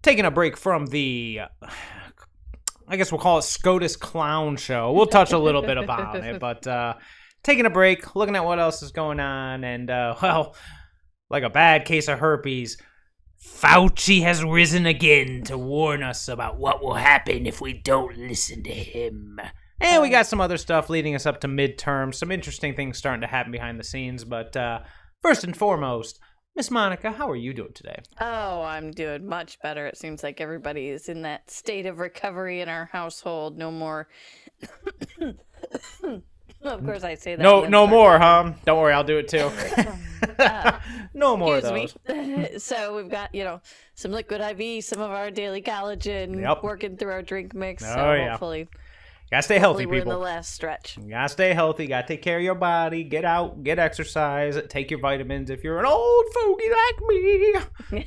taking a break from the, I guess we'll call it SCOTUS Clown Show. We'll touch a little bit about it, but taking a break, looking at what else is going on, and, well, like a bad case of herpes, Fauci has risen again to warn us about what will happen if we don't listen to him. And we got some other stuff leading us up to midterm, some interesting things starting to happen behind the scenes, but first and foremost, Miss Monica, how are you doing today? Oh, I'm doing much better. It seems like everybody is in that state of recovery in our household. No more. Of course, I say that. No more, huh? Don't worry, I'll do it too. No more of those. So we've got, some liquid IV, some of our daily collagen, working through our drink mix. Hopefully. Gotta stay healthy, we're people. in the last stretch. You gotta stay healthy. Gotta take care of your body. Get out. Get exercise. Take your vitamins if you're an old fogey like me.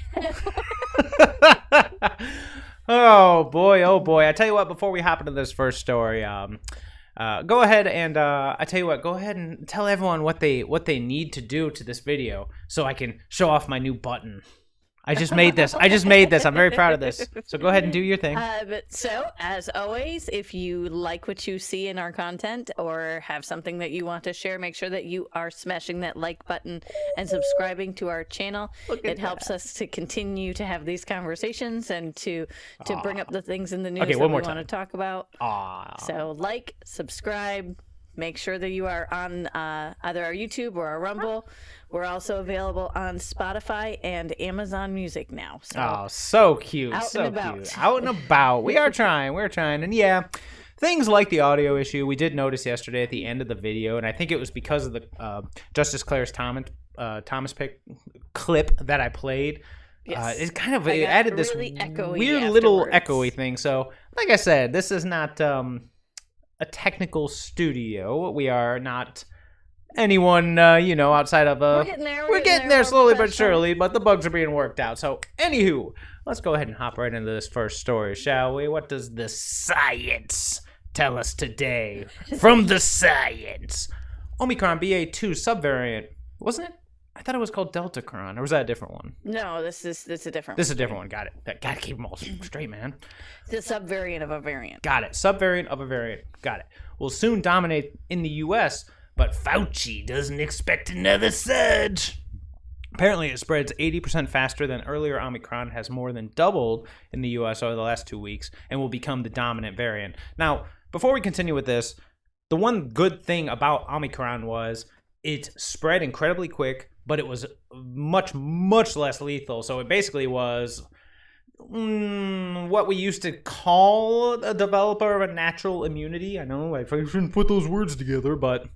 Oh boy. I tell you what. Before we hop into this first story, go ahead and I tell you what. Go ahead and tell everyone what they need to do to this video so I can show off my new button. I just made this. I'm very proud of this. So go ahead and do your thing. So, as always, if you like what you see in our content or have something that you want to share, make sure that you are smashing that like button and subscribing to our channel. It helps us to continue to have these conversations and to bring up the things in the news that we want to talk about. So, like, subscribe. Make sure that you are on either our YouTube or our Rumble. We're also available on Spotify and Amazon Music now. So cute. Out and about. We're trying. And yeah, things like the audio issue we did notice yesterday at the end of the video, and I think it was because of the Justice Clarence Thomas pick clip that I played. Yes. It added this really weird little echoey thing. So, like I said, this is not a technical studio. We are not anyone, outside of We're getting there. We're getting there slowly but surely, but the bugs are being worked out. So, anywho, let's go ahead and hop right into this first story, shall we? What does the science tell us today? From the science. Omicron BA2 subvariant, wasn't it? I thought it was called Deltacron, or was that a different one? No, this is a different one. This is a different one. Got it. Gotta keep them all straight, man. The subvariant of a variant. Got it. Subvariant of a variant. Got it. Will soon dominate in the U.S., but Fauci doesn't expect another surge. Apparently, it spreads 80% faster than earlier Omicron, has more than doubled in the U.S. over the last 2 weeks, and will become the dominant variant. Now, before we continue with this, the one good thing about Omicron was it spread incredibly quick, but it was much, much less lethal. So it basically was what we used to call a developer of a natural immunity. I know I shouldn't put those words together, but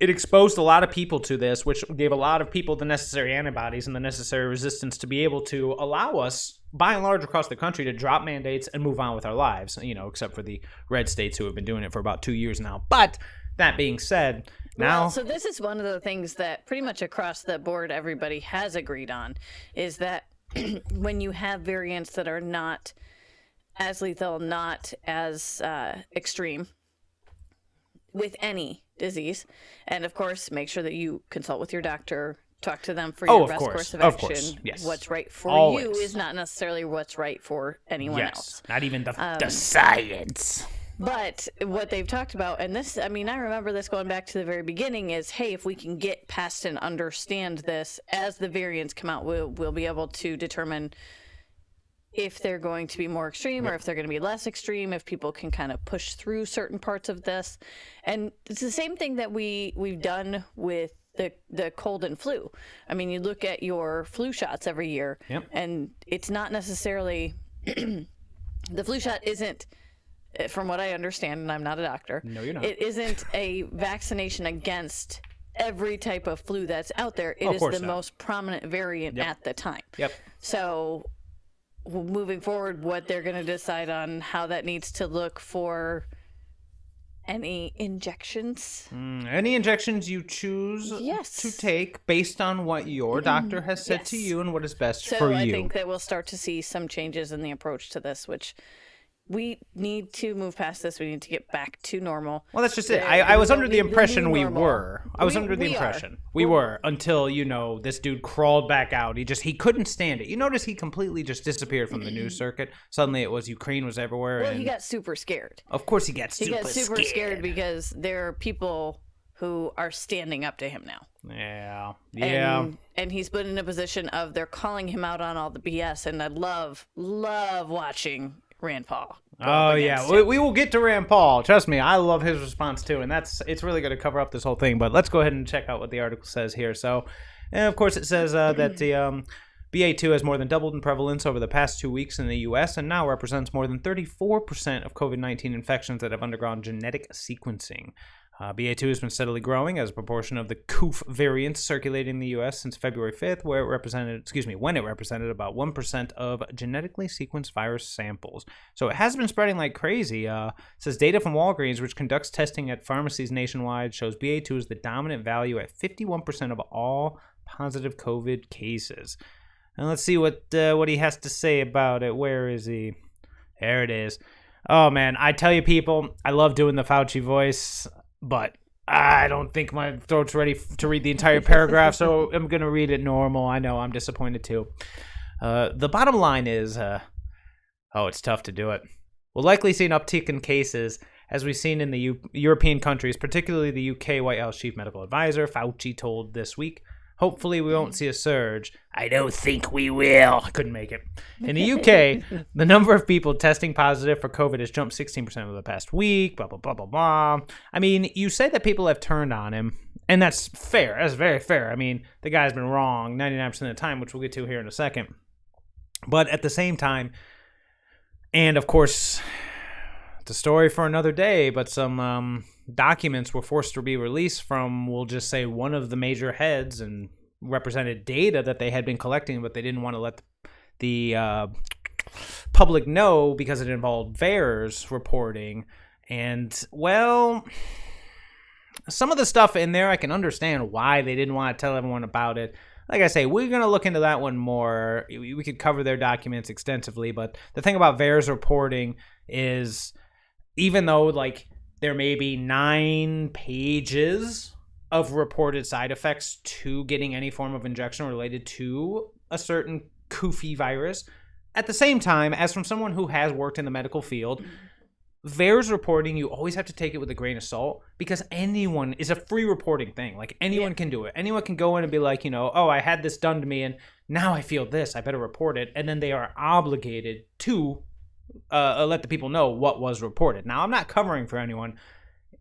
it exposed a lot of people to this, which gave a lot of people the necessary antibodies and the necessary resistance to be able to allow us, by and large across the country, to drop mandates and move on with our lives, except for the red states who have been doing it for about 2 years now. But that being said, so this is one of the things that pretty much across the board everybody has agreed on, is that when you have variants that are not as lethal, not as extreme with any disease, and of course make sure that you consult with your doctor, talk to them for your best course of action. Yes. What's right for you is not necessarily what's right for anyone else. Not even the science. But what they've talked about, and this, I remember this going back to the very beginning, is, hey, if we can get past and understand this as the variants come out, we'll be able to determine if they're going to be more extreme or if they're going to be less extreme, if people can kind of push through certain parts of this. And it's the same thing that we've done with the cold and flu. You look at your flu shots every year, and it's not necessarily, the flu shot isn't, from what I understand, and I'm not a doctor. No, you're not. It isn't a vaccination against every type of flu that's out there. It is the most prominent variant at the time. Yep. So moving forward, what they're going to decide on how that needs to look for any injections. Any injections you choose to take based on what your doctor has said to you and what is best for you. So I think that we'll start to see some changes in the approach to this, which we need to move past this. We need to get back to normal. Well, that's just it. I was under the impression we normal. were. I was under the impression we were until, this dude crawled back out. He couldn't stand it. You notice he completely just disappeared from the news circuit. Suddenly it was Ukraine was everywhere. Well, he got super scared. Of course he got super scared because there are people who are standing up to him now. Yeah. And he's put in a position of they're calling him out on all the BS. And I love watching Rand Paul. Oh, yeah. We will get to Rand Paul. Trust me, I love his response, too. And it's really going to cover up this whole thing. But let's go ahead and check out what the article says here. So, and of course, it says that the BA2 has more than doubled in prevalence over the past 2 weeks in the U.S. and now represents more than 34% of COVID-19 infections that have undergone genetic sequencing. BA2 has been steadily growing as a proportion of the COOF variants circulating in the U.S. since February 5th, when it represented about 1% of genetically sequenced virus samples. So it has been spreading like crazy. It says data from Walgreens, which conducts testing at pharmacies nationwide, shows BA2 is the dominant value at 51% of all positive COVID cases. And let's see what he has to say about it. Where is he? There it is. Oh, man, I tell you, people, I love doing the Fauci voice. But I don't think my throat's ready to read the entire paragraph, so I'm going to read it normal. I know, I'm disappointed too. The bottom line is, it's tough to do it. We'll likely see an uptick in cases, as we've seen in the European countries, particularly the UK White House Chief Medical Advisor, Fauci, told this week. Hopefully we won't see a surge. I don't think we will. I couldn't make it. In the UK, the number of people testing positive for COVID has jumped 16% over the past week, blah, blah, blah, blah, blah. I mean, you say that people have turned on him, and that's fair. That's very fair. I mean, the guy's been wrong 99% of the time, which we'll get to here in a second. But at the same time, and of course, it's a story for another day, but some documents were forced to be released from, we'll just say, one of the major heads and represented data that they had been collecting, but they didn't want to let the public know because it involved VAERS reporting. And, well, some of the stuff in there, I can understand why they didn't want to tell everyone about it. Like I say, we're going to look into that one more. We could cover their documents extensively, but the thing about VAERS reporting is, even though, there may be 9 pages of reported side effects to getting any form of injection related to a certain COOFy virus, at the same time, as from someone who has worked in the medical field, VAERS reporting, you always have to take it with a grain of salt, because anyone is a free reporting thing. Anyone can do it. Anyone can go in and be like, I had this done to me and now I feel this, I better report it. And then they are obligated to let the people know what was reported. Now, I'm not covering for anyone.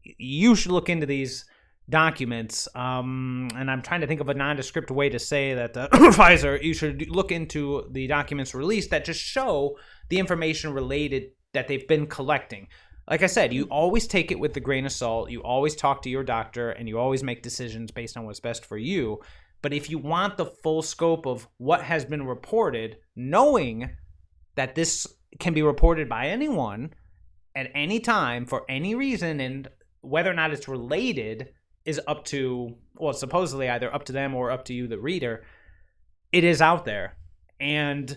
You should look into these documents, and I'm trying to think of a nondescript way to say that Pfizer, you should look into the documents released that just show the information related that they've been collecting. Like I said, you always take it with a grain of salt. You always talk to your doctor, and you always make decisions based on what's best for you. But if you want the full scope of what has been reported, knowing that this can be reported by anyone at any time for any reason, and whether or not it's related is up to, supposedly either up to them or up to you, the reader. It is out there. And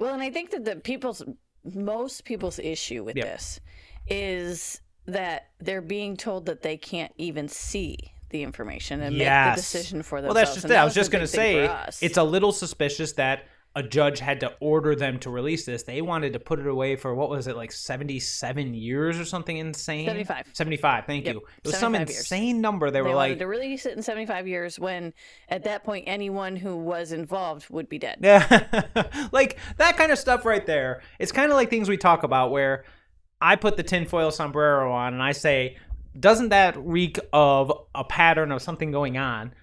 I think that most people's issue with this is that they're being told that they can't even see the information and make the decision for themselves. Well, that's just it. I was just going to say, it's a little suspicious that a judge had to order them to release this. They wanted to put it away for, 77 years or something insane? 75. 75, thank you. It was some insane number. They were wanted to release it in 75 years when, at that point, anyone who was involved would be dead. Yeah, that kind of stuff right there. It's kind of like things we talk about where I put the tinfoil sombrero on and I say, doesn't that reek of a pattern of something going on?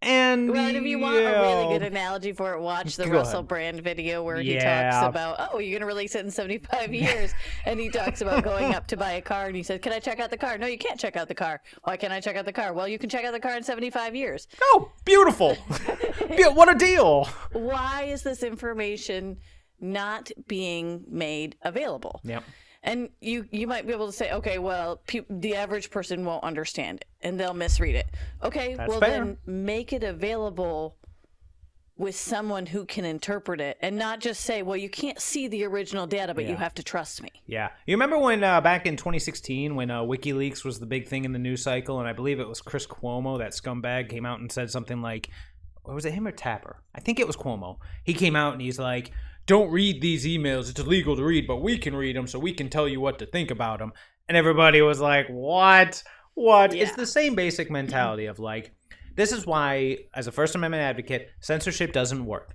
And if you want a really good analogy for it, watch the Russell Brand video where he talks about, you're going to release it in 75 years. And he talks about going up to buy a car. And he says, can I check out the car? No, you can't check out the car. Why can't I check out the car? Well, you can check out the car in 75 years. Oh, beautiful. What a deal. Why is this information not being made available? Yep. And you might be able to say, okay, well, the average person won't understand it and they'll misread it. Okay, That's fair. Then make it available with someone who can interpret it and not just say, well, you can't see the original data, but you have to trust me. Yeah. You remember when back in 2016 when WikiLeaks was the big thing in the news cycle, and I believe it was Chris Cuomo, that scumbag, came out and said something like, or was it him or Tapper? I think it was Cuomo. He came out and he's like, don't read these emails. It's illegal to read, but we can read them so we can tell you what to think about them. And everybody was like, what? What? Yeah. It's the same basic mentality of like, this is why, as a First Amendment advocate, censorship doesn't work.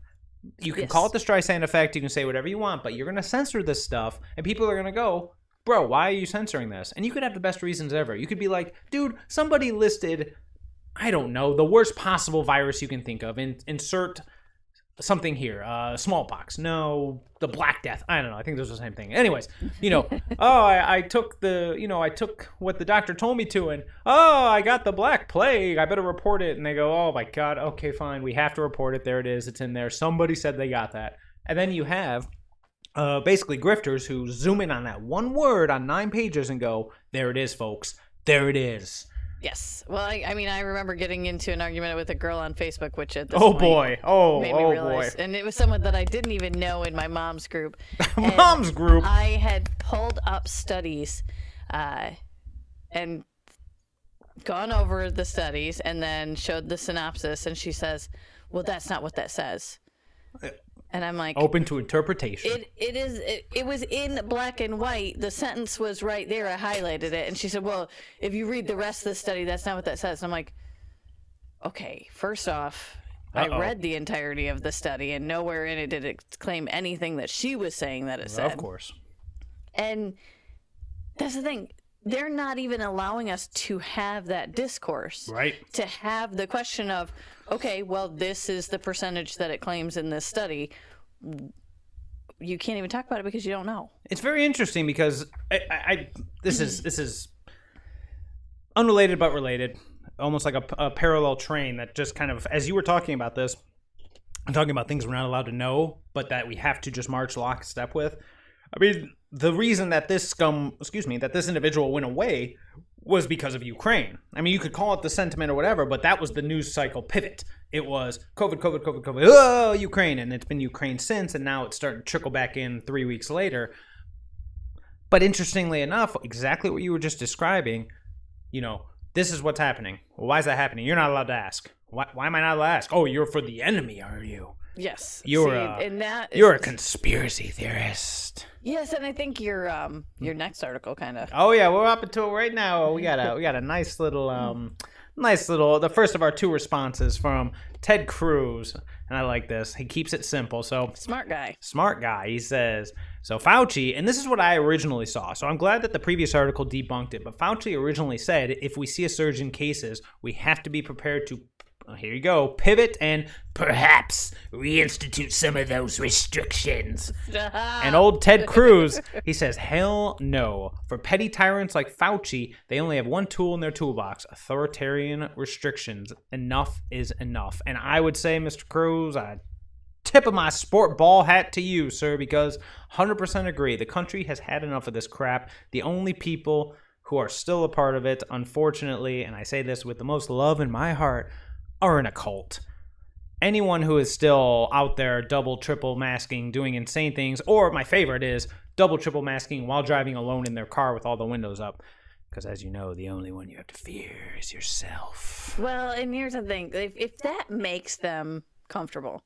You can call it the Streisand effect. You can say whatever you want, but you're going to censor this stuff, and people are going to go, bro, why are you censoring this? And you could have the best reasons ever. You could be like, dude, somebody listed, I don't know, the worst possible virus you can think of. Insert something here. Smallpox. No, the Black Death. I don't know. I think those are the same thing. Anyways, I took what the doctor told me to, and I got the Black Plague. I better report it. And they go, oh my God. Okay, fine. We have to report it. There it is. It's in there. Somebody said they got that. And then you have basically grifters who zoom in on that one word on 9 pages and go, there it is, folks. There it is. Yes. Well, I mean, I remember getting into an argument with a girl on Facebook, which at this point made me realize. Boy. And it was someone that I didn't even know in my mom's group. Mom's group? I had pulled up studies and gone over the studies and then showed the synopsis. And she says, well, that's not what that says. And I'm like, open to interpretation. It was in black and white. The sentence was right there. I highlighted it. And she said, well, if you read the rest of the study, that's not what that says. And I'm like, okay, first off, I read the entirety of the study, and nowhere in it did it claim anything that she was saying that it said. Of course. And that's the thing. They're not even allowing us to have that discourse. Right. To have the question of, okay, well, this is the percentage that it claims in this study. You can't even talk about it because you don't know. It's very interesting because this is unrelated but related, almost like a parallel train that just kind of, as you were talking about this, I'm talking about things we're not allowed to know, but that we have to just march lockstep with. I mean, the reason that this individual went away was because of Ukraine. I mean, you could call it the sentiment or whatever, but that was the news cycle pivot. It was COVID, oh, Ukraine, and it's been Ukraine since, and now it's starting to trickle back in 3 weeks later. But interestingly enough, exactly what you were just describing, this is what's happening. Well, why is that happening? You're not allowed to ask. Why am I not allowed to ask? Oh, you're for the enemy, are you? Yes. You're a conspiracy theorist. Yes, and I think your next article kind of. Oh yeah, we're up until right now. We got a nice little the first of our 2 responses from Ted Cruz, and I like this. He keeps it simple. So smart guy. He says, so Fauci, and this is what I originally saw. So I'm glad that the previous article debunked it. But Fauci originally said, if we see a surge in cases, we have to be prepared to. Here you go. Pivot and perhaps reinstitute some of those restrictions. And old Ted Cruz, he says, hell no. For petty tyrants like Fauci, they only have one tool in their toolbox: authoritarian restrictions. Enough is enough. And I would say, Mr. Cruz, I tip of my sport ball hat to you, sir, because 100% agree. The country has had enough of this crap. The only people who are still a part of it, unfortunately, and I say this with the most love in my heart, are in a cult. Anyone who is still out there double, triple masking, doing insane things, or my favorite is double, triple masking while driving alone in their car with all the windows up. Because as you know, the only one you have to fear is yourself. Well, and here's the thing. If that makes them comfortable,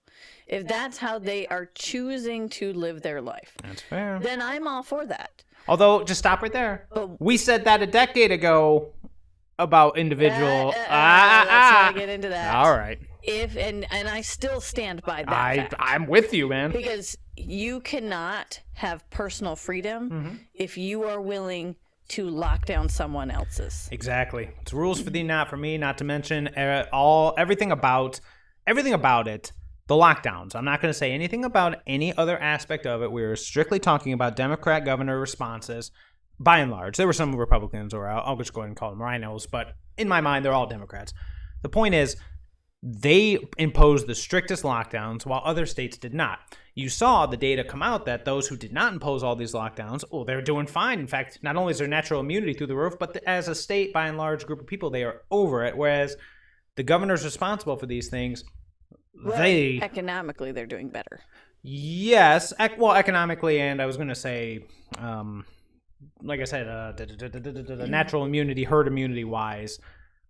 if that's how they are choosing to live their life, that's fair. Then I'm all for that. Although, just stop right there. We said that a decade ago about individual. Let's not get into that. All right. And I still stand by that fact. I'm with you, man. Because you cannot have personal freedom if you are willing to lock down someone else's. Exactly. It's rules for thee, not for me. Not to mention everything about it. The lockdowns. I'm not going to say anything about any other aspect of it. We're strictly talking about Democrat governor responses. By and large, there were some Republicans, or I'll just go ahead and call them rhinos, but in my mind, they're all Democrats. The point is, they imposed the strictest lockdowns while other states did not. You saw the data come out that those who did not impose all these lockdowns, they're doing fine. In fact, not only is their natural immunity through the roof, but as a state, by and large, group of people, they are over it, whereas the governors responsible for these things, economically, they're doing better. Yes, well, economically, and I was going to say, like I said, natural immunity, herd immunity wise,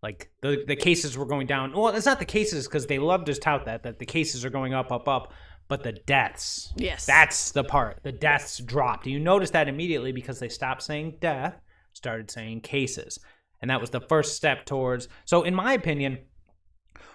like the cases were going down. Well, it's not the cases because they love to tout that the cases are going up, but the deaths. Yes. That's the part. The deaths dropped. You notice that immediately because they stopped saying death, started saying cases. And that was the first step towards. So in my opinion,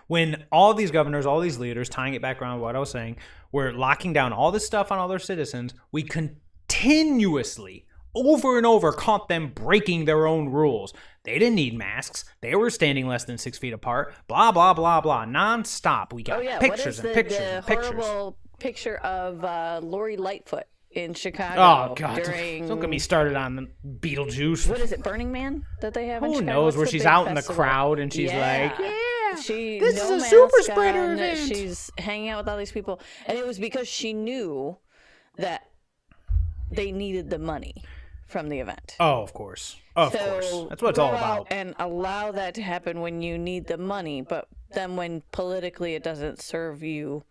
when all these governors, all these leaders, tying it back around to what I was saying, were locking down all this stuff on all their citizens, we continuously, over and over, caught them breaking their own rules. They didn't need masks. They were standing less than 6 feet apart. Blah, blah, blah, blah. Non-stop. We got pictures and pictures and pictures. Horrible picture of Lori Lightfoot in Chicago. Oh, God. Don't get me started on Beetlejuice. What is it, Burning Man that they have in Who Chicago? knows, where she's out in the crowd and she's like, this is a super spreader event. She's hanging out with all these people. And it was because she knew that they needed the money from the event. Oh, of course. Of course. That's what it's all about. And allow that to happen when you need the money, but then when politically it doesn't serve you.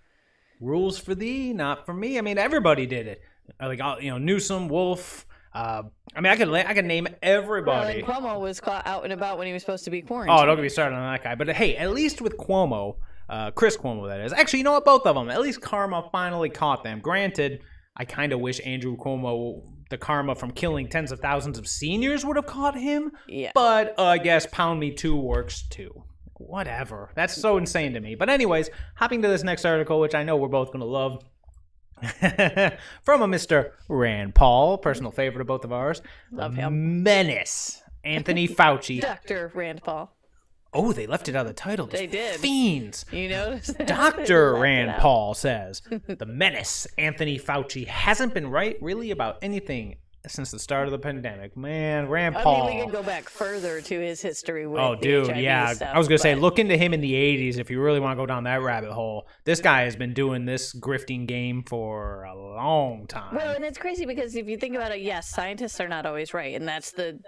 Rules for thee, not for me. I mean, everybody did it. Like, Newsom, Wolf. I mean, I could name everybody. Well, and Cuomo was caught out and about when he was supposed to be quarantined. Oh, don't get me started on that guy. But hey, at least with Cuomo, Chris Cuomo, that is. Actually, you know what? Both of them. At least karma finally caught them. Granted, I kind of wish Andrew Cuomo, the karma from killing tens of thousands of seniors, would have caught him. Yeah. But I guess Pound Me 2 works too. Whatever. That's so insane to me. But anyways, hopping to this next article, which I know we're both going to love. From a Mr. Rand Paul, personal favorite of both of ours. Love him. Menace, Anthony Fauci. Dr. Rand Paul. Oh, they left it out of the title. They did. Fiends. You noticed? Dr. Rand Paul says, the menace, Anthony Fauci, hasn't been right really about anything since the start of the pandemic. Man, Rand Paul. I mean, we can go back further to his history with dude, the HIV yeah. stuff, I was going to say, look into him in the 80s if you really want to go down that rabbit hole. This guy has been doing this grifting game for a long time. Well, and it's crazy because if you think about it, yes, scientists are not always right, and that's the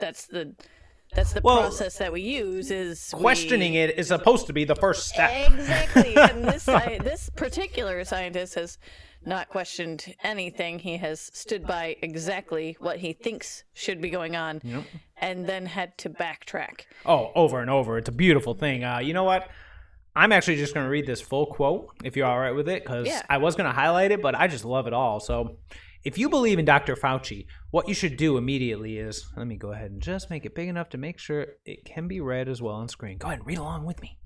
process that we use. Is questioning it is supposed to be the first step. Exactly, and this particular scientist has not questioned anything. He has stood by exactly what he thinks should be going on, and then had to backtrack. Oh, over and over. It's a beautiful thing. You know what? I'm actually just going to read this full quote, if you're all right with it, because I was going to highlight it, but I just love it all. So, if you believe in Dr. Fauci, what you should do immediately is, let me go ahead and just make it big enough to make sure it can be read as well on screen. Go ahead and read along with me.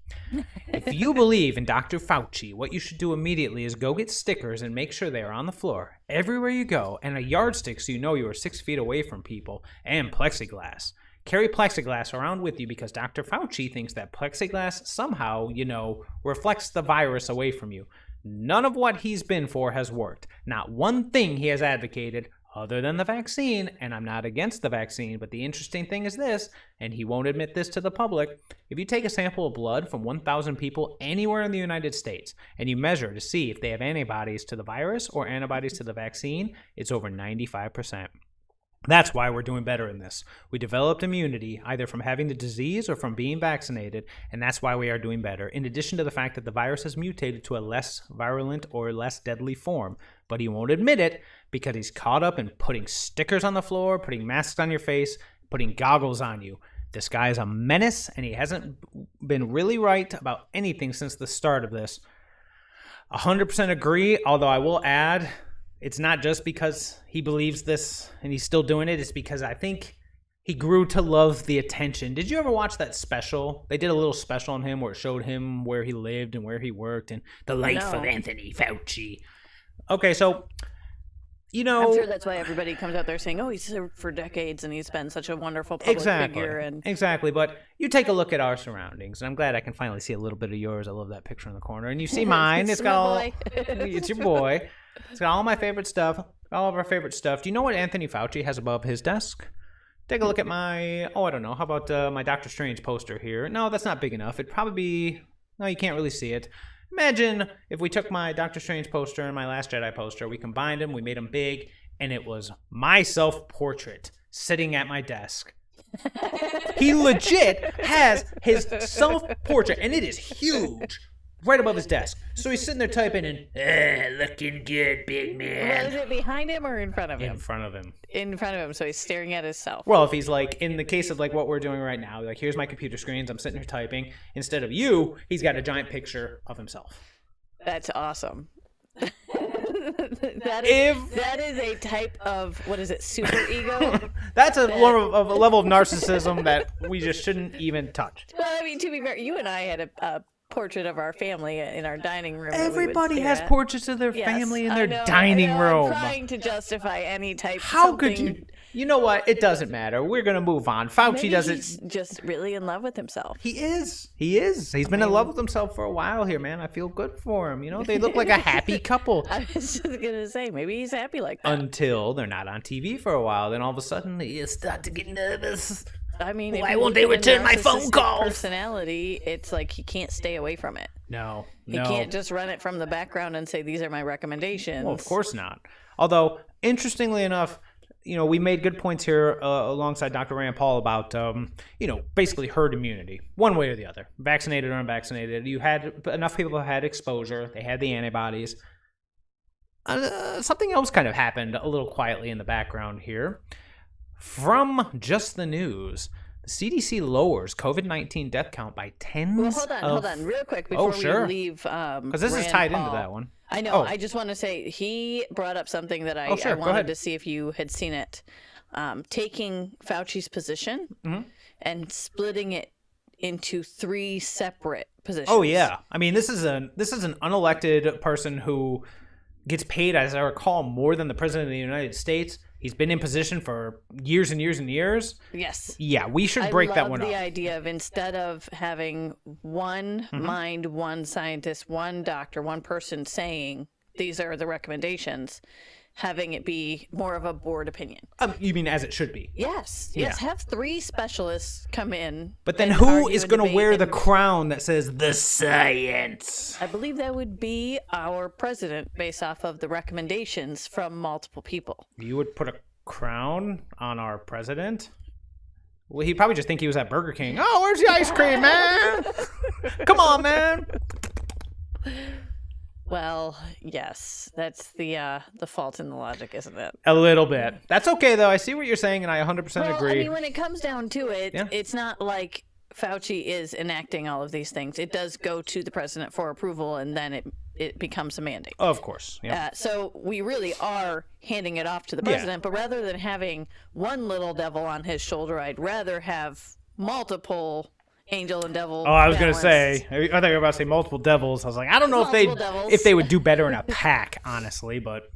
If you believe in Dr. Fauci, what you should do immediately is go get stickers and make sure they are on the floor everywhere you go, and a yardstick so you know you are 6 feet away from people, and plexiglass. Carry plexiglass around with you because Dr. Fauci thinks that plexiglass somehow, reflects the virus away from you. None of what he's been for has worked. Not one thing he has advocated other than the vaccine, and I'm not against the vaccine, but the interesting thing is this, and he won't admit this to the public, if you take a sample of blood from 1,000 people anywhere in the United States, and you measure to see if they have antibodies to the virus or antibodies to the vaccine, it's over 95%. That's why we're doing better in this. We developed immunity either from having the disease or from being vaccinated, and that's why we are doing better, in addition to the fact that the virus has mutated to a less virulent or less deadly form. But he won't admit it because he's caught up in putting stickers on the floor, putting masks on your face, putting goggles on you. This guy is a menace, and he hasn't been really right about anything since the start of this. 100% agree, although I will add, it's not just because he believes this and he's still doing it. It's because I think he grew to love the attention. Did you ever watch that special? They did a little special on him where it showed him where he lived and where he worked and the life of Anthony Fauci. Okay, so, I'm sure that's why everybody comes out there saying, he's served for decades and he's been such a wonderful public figure. Exactly, but you take a look at our surroundings, and I'm glad I can finally see a little bit of yours. I love that picture in the corner. And you see mine. It's got all... It's your boy. It's got all my favorite stuff, all of our favorite stuff. Do you know what Anthony Fauci has above his desk? Take a look at my, I don't know, how about my Doctor Strange poster here? No, that's not big enough. It'd probably be, no, you can't really see it. Imagine if we took my Doctor Strange poster and my Last Jedi poster, we combined them, we made them big, and it was my self-portrait sitting at my desk. He legit has his self-portrait, and it is huge. right above his desk. So he's sitting there typing and, looking good, big man. Well, is it behind him or in front of him? In front of him. In front of him, so he's staring at himself. Well, if he's like, in the case of like what we're doing right now, like here's my computer screens, I'm sitting here typing. Instead of you, he's got a giant picture of himself. That's awesome. that is a type of, what is it, super ego? That's a level of narcissism that we just shouldn't even touch. Well, I mean, to be fair, you and I had a portrait of our family in our dining room. Everybody has portraits of their family in their dining room. I'm trying to justify any type. How could you? You know what? It doesn't matter. We're gonna move on. Fauci doesn't. He's just really in love with himself. He is. He's been in love with himself for a while here, man. I feel good for him. You know, they look like a happy couple. I was just gonna say, maybe he's happy like that. Until they're not on TV for a while, then all of a sudden you start to get nervous. I mean, why won't they return my phone calls? Personality, it's like he can't stay away from it. No. He can't just run it from the background and say these are my recommendations. Well, of course not. Although, interestingly enough, you know, we made good points here alongside Dr. Rand Paul about, you know, basically herd immunity, one way or the other, vaccinated or unvaccinated. You had enough people who had exposure. They had the antibodies. Something else kind of happened a little quietly in the background here. From just the news, the CDC lowers COVID-19 death count by tens. Well, hold on, real quick before we leave. Because this is tied into that one. I know. I just want to say he brought up something that I wanted to see if you had seen it. Taking Fauci's position and splitting it into 3 separate positions. Oh yeah, I mean this is an unelected person who gets paid, as I recall, more than the president of the United States. He's been in position for years and years and years. Yes. Yeah, we should break that one up. I love the idea of, instead of having one mind, one scientist, one doctor, one person saying these are the recommendations, having it be more of a board opinion. You mean as it should be? Yes. Yes. Have 3 specialists come in. But then who is going to wear the crown that says the science? I believe that would be our president, based off of the recommendations from multiple people. You would put a crown on our president? Well, he'd probably just think he was at Burger King. Oh, where's the ice cream, man? Come on, man. Well, yes, that's the fault in the logic, isn't it? A little bit. That's okay, though. I see what you're saying, and I 100% agree. I mean, when it comes down to it, it's not like Fauci is enacting all of these things. It does go to the president for approval, and then it becomes a mandate. Of course. Yeah. So we really are handing it off to the president, but rather than having one little devil on his shoulder, I'd rather have multiple angel and devil. Oh, I was going to say, I thought you were about to say multiple devils. I was like, I don't know if they would do better in a pack, honestly, but.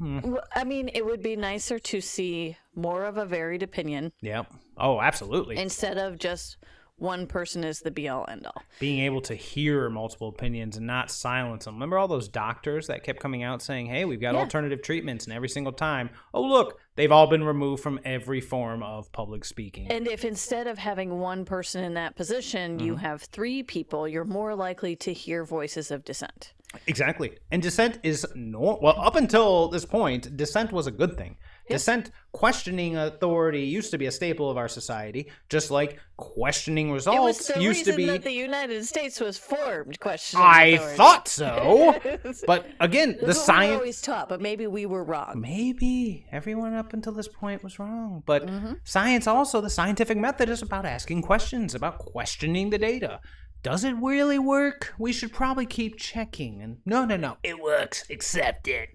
I mean, it would be nicer to see more of a varied opinion. Yeah. Oh, absolutely. Instead of just one person is the be all end all. Being able to hear multiple opinions and not silence them. Remember all those doctors that kept coming out saying, hey, we've got alternative treatments, and every single time, oh, look, they've all been removed from every form of public speaking. And if instead of having one person in that position, you have 3 people, you're more likely to hear voices of dissent. Exactly. And dissent is well, up until this point, dissent was a good thing. Dissent, questioning authority, used to be a staple of our society, just like questioning results used to be. It was the reason that the United States was formed, questioning authority. Thought so. But again, the science. We were always taught, but maybe we were wrong. Maybe everyone up until this point was wrong. But science also, the scientific method is about asking questions, about questioning the data. Does it really work? We should probably keep checking. And no. It works. Accept it.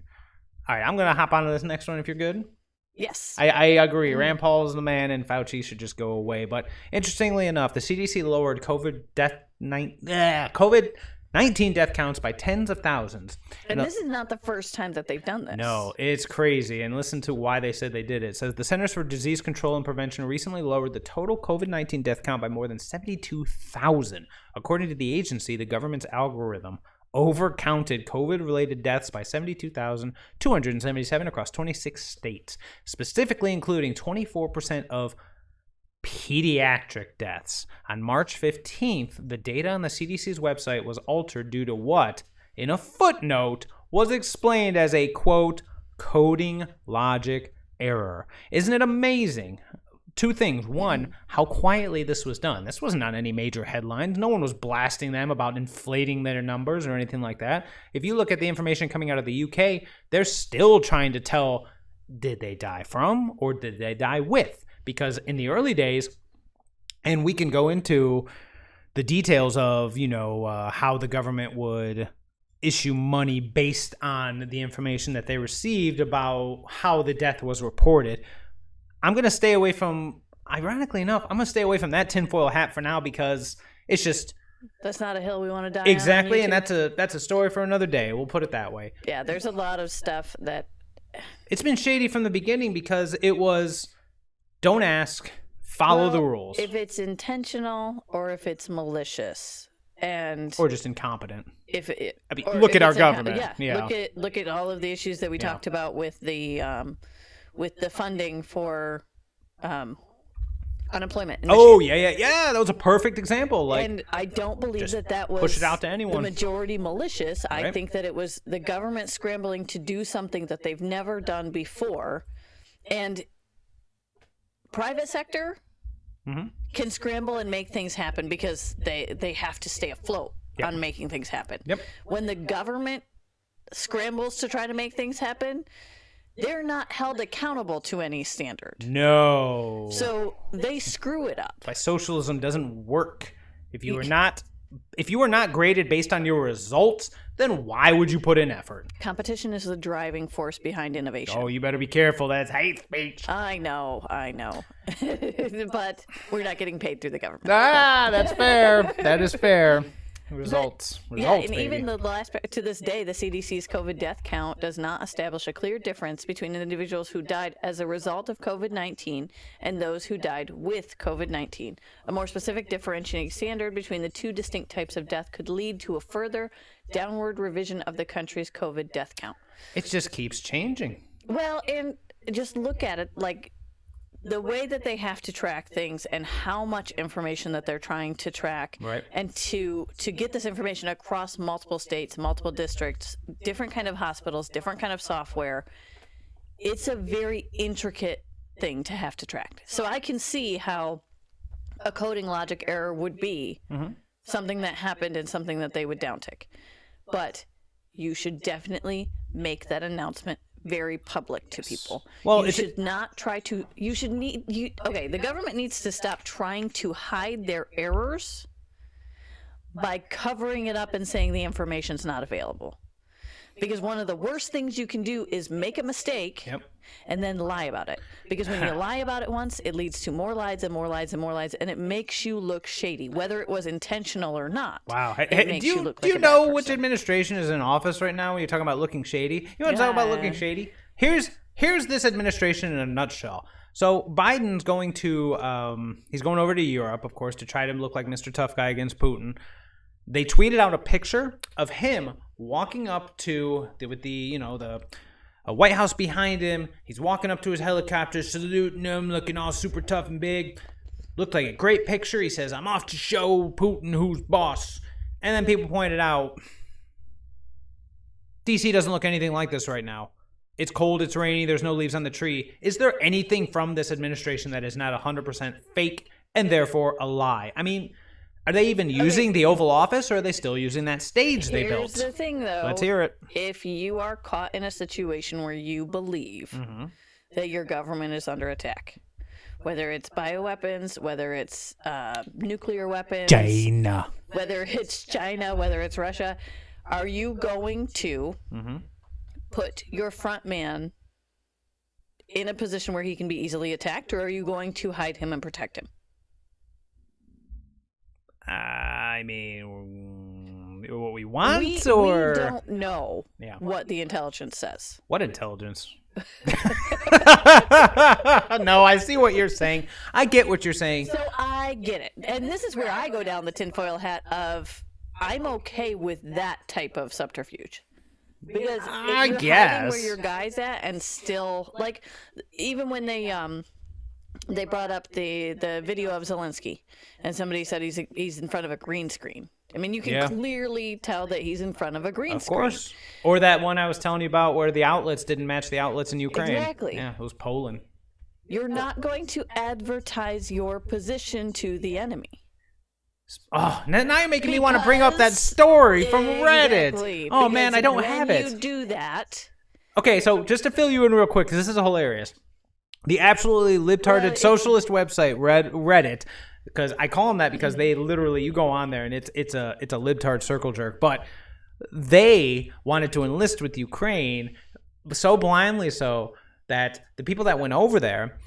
All right, I'm going to hop onto this next one if you're good. Yes. I agree. Rand Paul is the man, and Fauci should just go away. But interestingly enough, the CDC lowered COVID-19 death counts by tens of thousands. And this is not the first time that they've done this. No, it's crazy. And listen to why they said they did it. It says the Centers for Disease Control and Prevention recently lowered the total COVID-19 death count by more than 72,000. According to the agency, the government's algorithm overcounted COVID-related deaths by 72,277 across 26 states, specifically including 24% of pediatric deaths. On March 15th, the data on the CDC's website was altered due to what, in a footnote, was explained as a, quote, coding logic error. Isn't it amazing? two things. One, how quietly this was done. This wasn't on any major headlines. No one was blasting them about inflating their numbers or anything like that. If you look at the information coming out of the UK, they're still trying to tell, did they die from or did they die with? Because in the early days, and we can go into the details of, how the government would issue money based on the information that they received about how the death was reported. I'm going to stay away from, ironically enough, I'm going to stay away from that tinfoil hat for now because it's just... That's not a hill we want to die exactly, on. Exactly, and that's a story for another day. We'll put it that way. Yeah, there's a lot of stuff that... It's been shady from the beginning because it was, don't ask, follow the rules. If it's intentional or if it's malicious. Or just incompetent. Look at our government. Look at all of the issues that we talked about with the funding for unemployment. Oh yeah. That was a perfect example. And I don't believe that was push it out to anyone. The majority malicious. Right. I think that it was the government scrambling to do something that they've never done before, and private sector. Mm-hmm. Can scramble and make things happen because they have to stay afloat on making things happen. Yep. When the government scrambles to try to make things happen, they're not held accountable to any standard. No. So they screw it up. Why socialism doesn't work. If you are not graded based on your results, then why would you put in effort? Competition is the driving force behind innovation. Oh, you better be careful. That's hate speech. I know. But we're not getting paid through the government. That's fair. That is fair. Results, and baby. Even to this day, the CDC's COVID death count does not establish a clear difference between individuals who died as a result of COVID-19 and those who died with COVID-19. A more specific differentiating standard between the two distinct types of death could lead to a further downward revision of the country's COVID death count. It just keeps changing. Well, and just look at it like the way that they have to track things and how much information that they're trying to track, right. And to get this information across multiple states, multiple districts, different kind of hospitals, different kind of software, it's a very intricate thing to have to track. So I can see how a coding logic error would be something that happened and something that they would downtick. But you should definitely make that announcement very public to people. Well, you should not try to. The government needs to stop trying to hide their errors by covering it up and saying the information's not available. Because one of the worst things you can do is make a mistake and then lie about it. Because when you lie about it once, it leads to more lies and more lies and more lies, and it makes you look shady, whether it was intentional or not. Wow. Do you know which administration is in office right now when you're talking about looking shady? You want to talk about looking shady? Here's this administration in a nutshell. So Biden's going to he's going over to Europe, of course, to try to look like Mr. Tough Guy against Putin. They tweeted out a picture of him walking up to the White House behind him. He's walking up to his helicopter, saluting him, looking all super tough and big. Looked like a great picture. He says, "I'm off to show Putin who's boss." And then people pointed out, DC doesn't look anything like this right now. It's cold, it's rainy, there's no leaves on the tree. Is there anything from this administration that is not 100% fake and therefore a lie? I mean, are they even using the Oval Office, or are they still using that stage they built? Here's the thing, though. Let's hear it. If you are caught in a situation where you believe that your government is under attack, whether it's bioweapons, whether it's nuclear weapons, whether it's Russia, are you going to put your front man in a position where he can be easily attacked, or are you going to hide him and protect him? I mean, what we want, we don't know what the intelligence says. What intelligence? No, I see what you're saying. I get what you're saying. So I get it. And this is where I go down the tinfoil hat of I'm okay with that type of subterfuge. Because I you're hiding where your guy's at and still, like, even when they brought up the video of Zelensky and somebody said he's in front of a green screen. I mean, you can clearly tell that he's in front of a green screen. Of course. Or that one I was telling you about where the outlets didn't match the outlets in Ukraine. Exactly. Yeah, it was Poland. You're not going to advertise your position to the enemy. Oh, now you're making me want to bring up that story from Reddit. Exactly, Oh, man, I don't have it. When you do that... Okay, so just to fill you in real quick, because this is hilarious. The absolutely libtarded socialist website, Reddit, because I call them that because they literally, you go on there and it's a libtard circle jerk, but they wanted to enlist with Ukraine so blindly so that the people that went over there...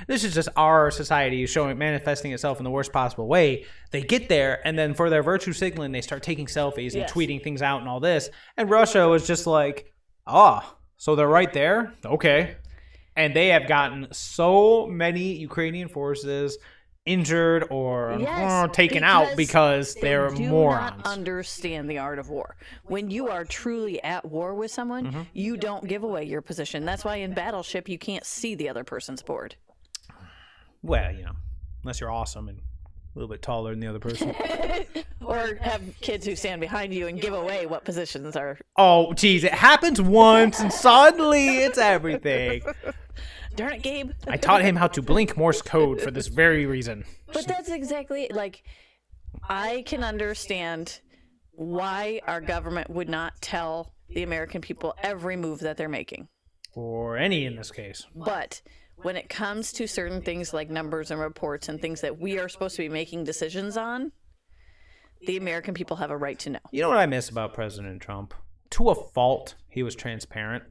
This is just our society manifesting itself in the worst possible way. They get there, and then for their virtue signaling, they start taking selfies and tweeting things out and all this. And Russia was just like, so they're right there? Okay. And they have gotten so many Ukrainian forces injured or taken out because they're morons. Do not understand the art of war. When you are truly at war with someone, you don't give away your position. That's why in Battleship, you can't see the other person's board. Well, unless you're awesome and a little bit taller than the other person. Or have kids who stand behind you and give away what positions are. Oh, geez, it happens once and suddenly it's everything. Darn it, Gabe. I taught him how to blink Morse code for this very reason. But that's exactly, I can understand why our government would not tell the American people every move that they're making. Or any in this case. But... when it comes to certain things like numbers and reports and things that we are supposed to be making decisions on, the American people have a right to know. You know what I miss about President Trump? To a fault, he was transparent.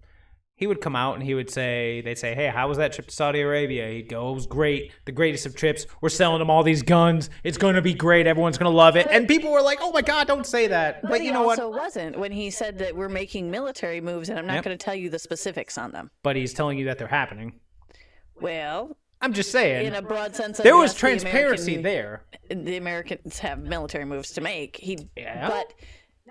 He would come out and they'd say, hey, how was that trip to Saudi Arabia? He'd go, it was great. The greatest of trips. We're selling them all these guns. It's going to be great. Everyone's going to love it. And people were like, oh my God, don't say that. But you know what? He also wasn't when he said that we're making military moves and I'm not going to tell you the specifics on them. But he's telling you that they're happening. Well, I'm just saying. In a broad sense, there was transparency there. The Americans have military moves to make. But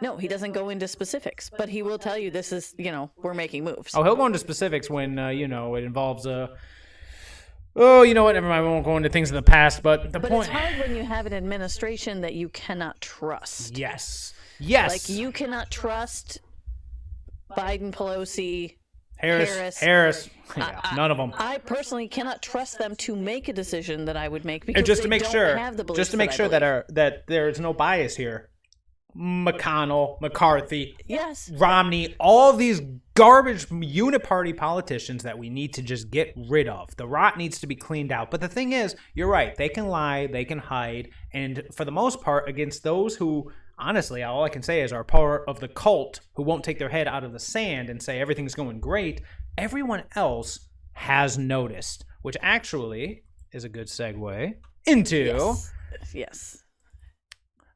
no, he doesn't go into specifics. But he will tell you this is, we're making moves. Oh, he'll go into specifics when it involves oh, you know what? Never mind. We won't go into things in the past. But the point. It's hard when you have an administration that you cannot trust. Yes. You cannot trust Biden, Pelosi. Harris. Yeah, none of them. I personally cannot trust them to make a decision that I would make because just to make sure, have the beliefs just to make sure that there's no bias here. McConnell, McCarthy, Romney, all of these garbage uniparty politicians that we need to just get rid of. The rot needs to be cleaned out. But the thing is, you're right. They can lie, they can hide, and for the most part, against those who. Honestly, all I can say is are part of the cult who won't take their head out of the sand and say everything's going great. Everyone else has noticed, which actually is a good segue into... Yes.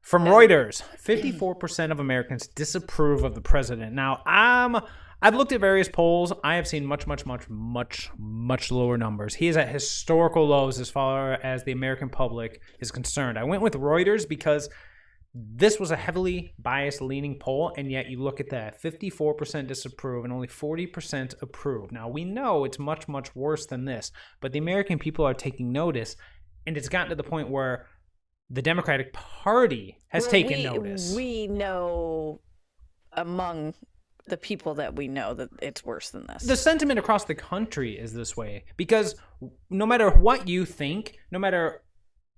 From Reuters, 54% of Americans disapprove of the president. Now, I've looked at various polls. I have seen much lower numbers. He is at historical lows as far as the American public is concerned. I went with Reuters because... this was a heavily bias-leaning poll, and yet you look at that, 54% disapprove and only 40% approve. Now, we know it's much worse than this, but the American people are taking notice, and it's gotten to the point where the Democratic Party has taken notice. We know among the people that we know that it's worse than this. The sentiment across the country is this way, because no matter what you think, no matter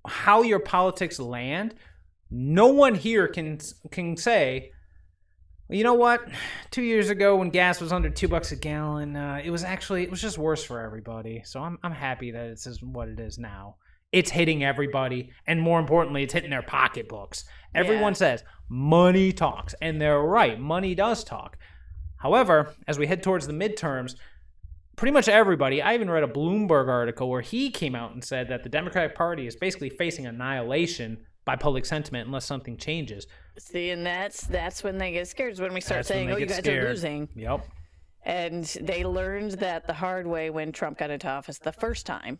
how your politics land... no one here can say, well, you know what? 2 years ago when gas was under $2 a gallon, it was just worse for everybody. So I'm happy that it's what it is now. It's hitting everybody, and more importantly, it's hitting their pocketbooks. Everyone says money talks, and they're right. Money does talk. However, as we head towards the midterms, pretty much everybody, I even read a Bloomberg article where he came out and said that the Democratic Party is basically facing annihilation by public sentiment unless something changes. See, and that's when they get scared, is when we start saying, you guys are losing. Yep. And they learned that the hard way when Trump got into office the first time.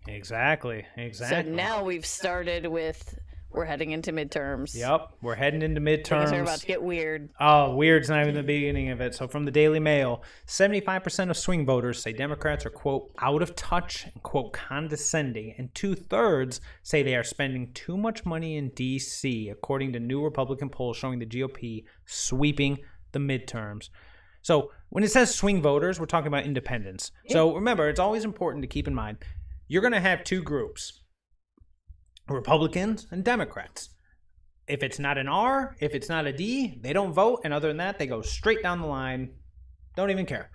Exactly. So now we've started with, we're heading into midterms. Yep, we're heading into midterms. Things are about to get weird. Oh, weird's not even the beginning of it. So from the Daily Mail, 75% of swing voters say Democrats are, quote, out of touch and, quote, condescending. And 2/3 say they are spending too much money in D.C., according to new Republican polls showing the GOP sweeping the midterms. So when it says swing voters, we're talking about independents. So remember, it's always important to keep in mind, you're going to have two groups, Republicans and Democrats. If it's not an R, if it's not a D, they don't vote. And other than that, they go straight down the line. Don't even care.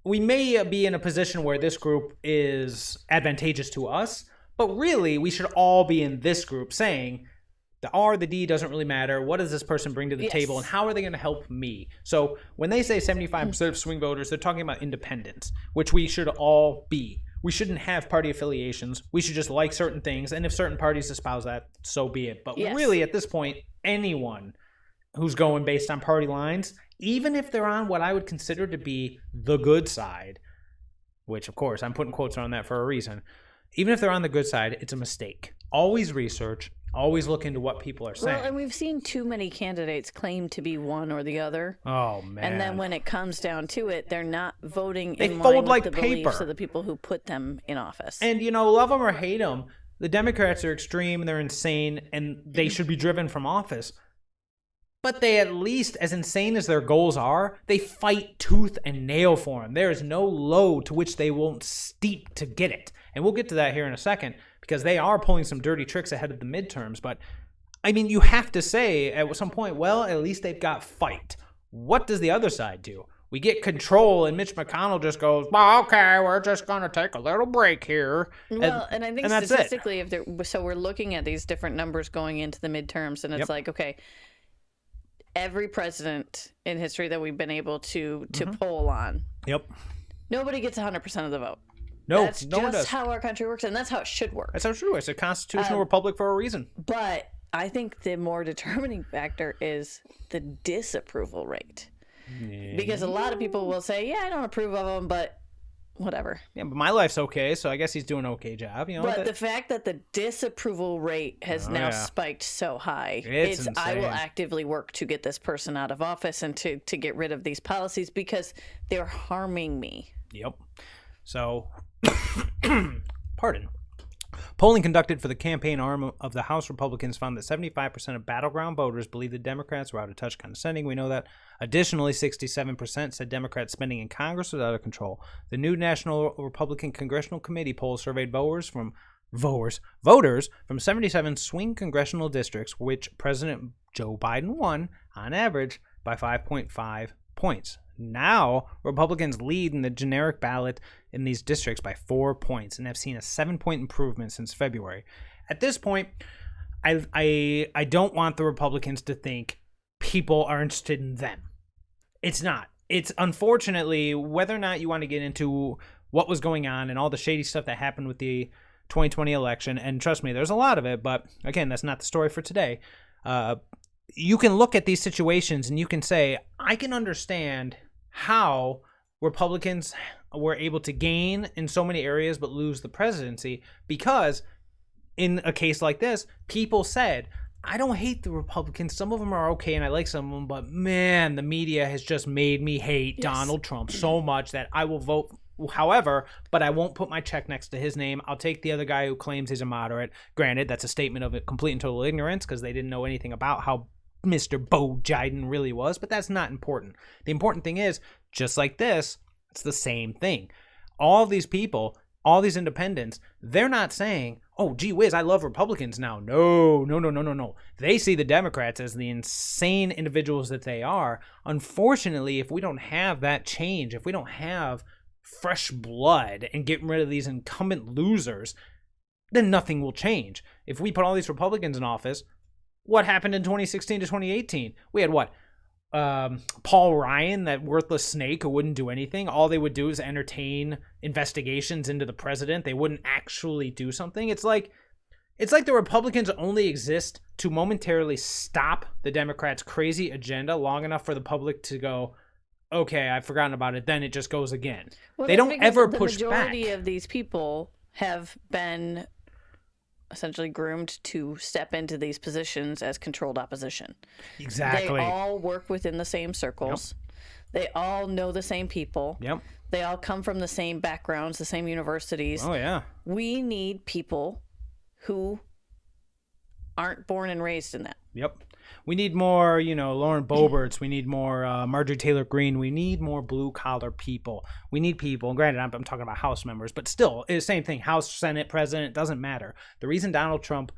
We may be in a position where this group is advantageous to us, but really we should all be in this group saying the R, the D doesn't really matter. What does this person bring to the table, and how are they going to help me? So when they say 75% of swing voters, they're talking about independents, which we should all be. We shouldn't have party affiliations. We should just like certain things, and if certain parties espouse that, so be it. But really, at this point, anyone who's going based on party lines, even if they're on what I would consider to be the good side, which, of course, I'm putting quotes around that for a reason, even if they're on the good side, it's a mistake. Always research. Always look into what people are saying. Well, and we've seen too many candidates claim to be one or the other. Oh, man. And then when it comes down to it, they're not voting they in fold line like with the paper. beliefs of the people who put them in office. And, love them or hate them, the Democrats are extreme, they're insane, and they should be driven from office. But they at least, as insane as their goals are, they fight tooth and nail for them. There is no low to which they won't steep to get it. And we'll get to that here in a second, because they are pulling some dirty tricks ahead of the midterms. But, I mean, you have to say at some point, well, at least they've got fight. What does the other side do? We get control, and Mitch McConnell just goes, well, okay, we're just going to take a little break here. Well, and I think that's statistically, so we're looking at these different numbers going into the midterms, and it's like, okay, every president in history that we've been able to poll on, nobody gets 100% of the vote. No, that's no one does. That's how our country works, and that's how it should work. That's how it should work. It's a constitutional republic for a reason. But I think the more determining factor is the disapproval rate. Yeah. Because a lot of people will say, yeah, I don't approve of him, but whatever. Yeah, but my life's okay, so I guess he's doing an okay job. But the fact that the disapproval rate has now spiked so high, it's I will actively work to get this person out of office and to get rid of these policies because they're harming me. Yep. So, pardon. Polling conducted for the campaign arm of the House Republicans found that 75% of battleground voters believe the Democrats were out of touch condescending. We know that. Additionally, 67% said Democrat spending in Congress was out of control. The new National Republican Congressional Committee poll surveyed voters from 77 swing congressional districts, which President Joe Biden won, on average, by 5.5 points. Now, Republicans lead in the generic ballot in these districts by 4 points and have seen a 7-point improvement since February. At this point, I don't want the Republicans to think people are interested in them. It's not. It's unfortunately, whether or not you want to get into what was going on and all the shady stuff that happened with the 2020 election, and trust me, there's a lot of it, but again, that's not the story for today. You can look at these situations and you can say, I can understand how Republicans were able to gain in so many areas but lose the presidency, because in a case like this, people said, I don't hate the Republicans. Some of them are okay and I like some of them, but man, the media has just made me hate Donald Trump so much that I will vote however, but I won't put my check next to his name. I'll take the other guy who claims he's a moderate. Granted, that's a statement of complete and total ignorance because they didn't know anything about how Mr. Bo Biden really was, but that's not important. The important thing is, just like this, it's the same thing. All these people, all these independents, they're not saying, oh, gee whiz, I love Republicans now. No. They see the Democrats as the insane individuals that they are. Unfortunately, if we don't have that change, if we don't have fresh blood and get rid of these incumbent losers, then nothing will change. If we put all these Republicans in office, what happened in 2016 to 2018? We had what? Paul Ryan, that worthless snake who wouldn't do anything. All they would do is entertain investigations into the president. They wouldn't actually do something. It's like the Republicans only exist to momentarily stop the Democrats' crazy agenda long enough for the public to go, okay, I've forgotten about it. Then it just goes again. Well, they don't ever push back. The majority of these people have been essentially groomed to step into these positions as controlled opposition. Exactly. They all work within the same circles. Yep. They all know the same people. Yep. They all come from the same backgrounds, the same universities. Oh, yeah. We need people who aren't born and raised in that. Yep. We need more, Lauren Boeberts. We need more Marjorie Taylor Greene. We need more blue-collar people. We need people. And granted, I'm talking about House members, but still, it's the same thing. House, Senate, President, it doesn't matter. The reason Donald Trump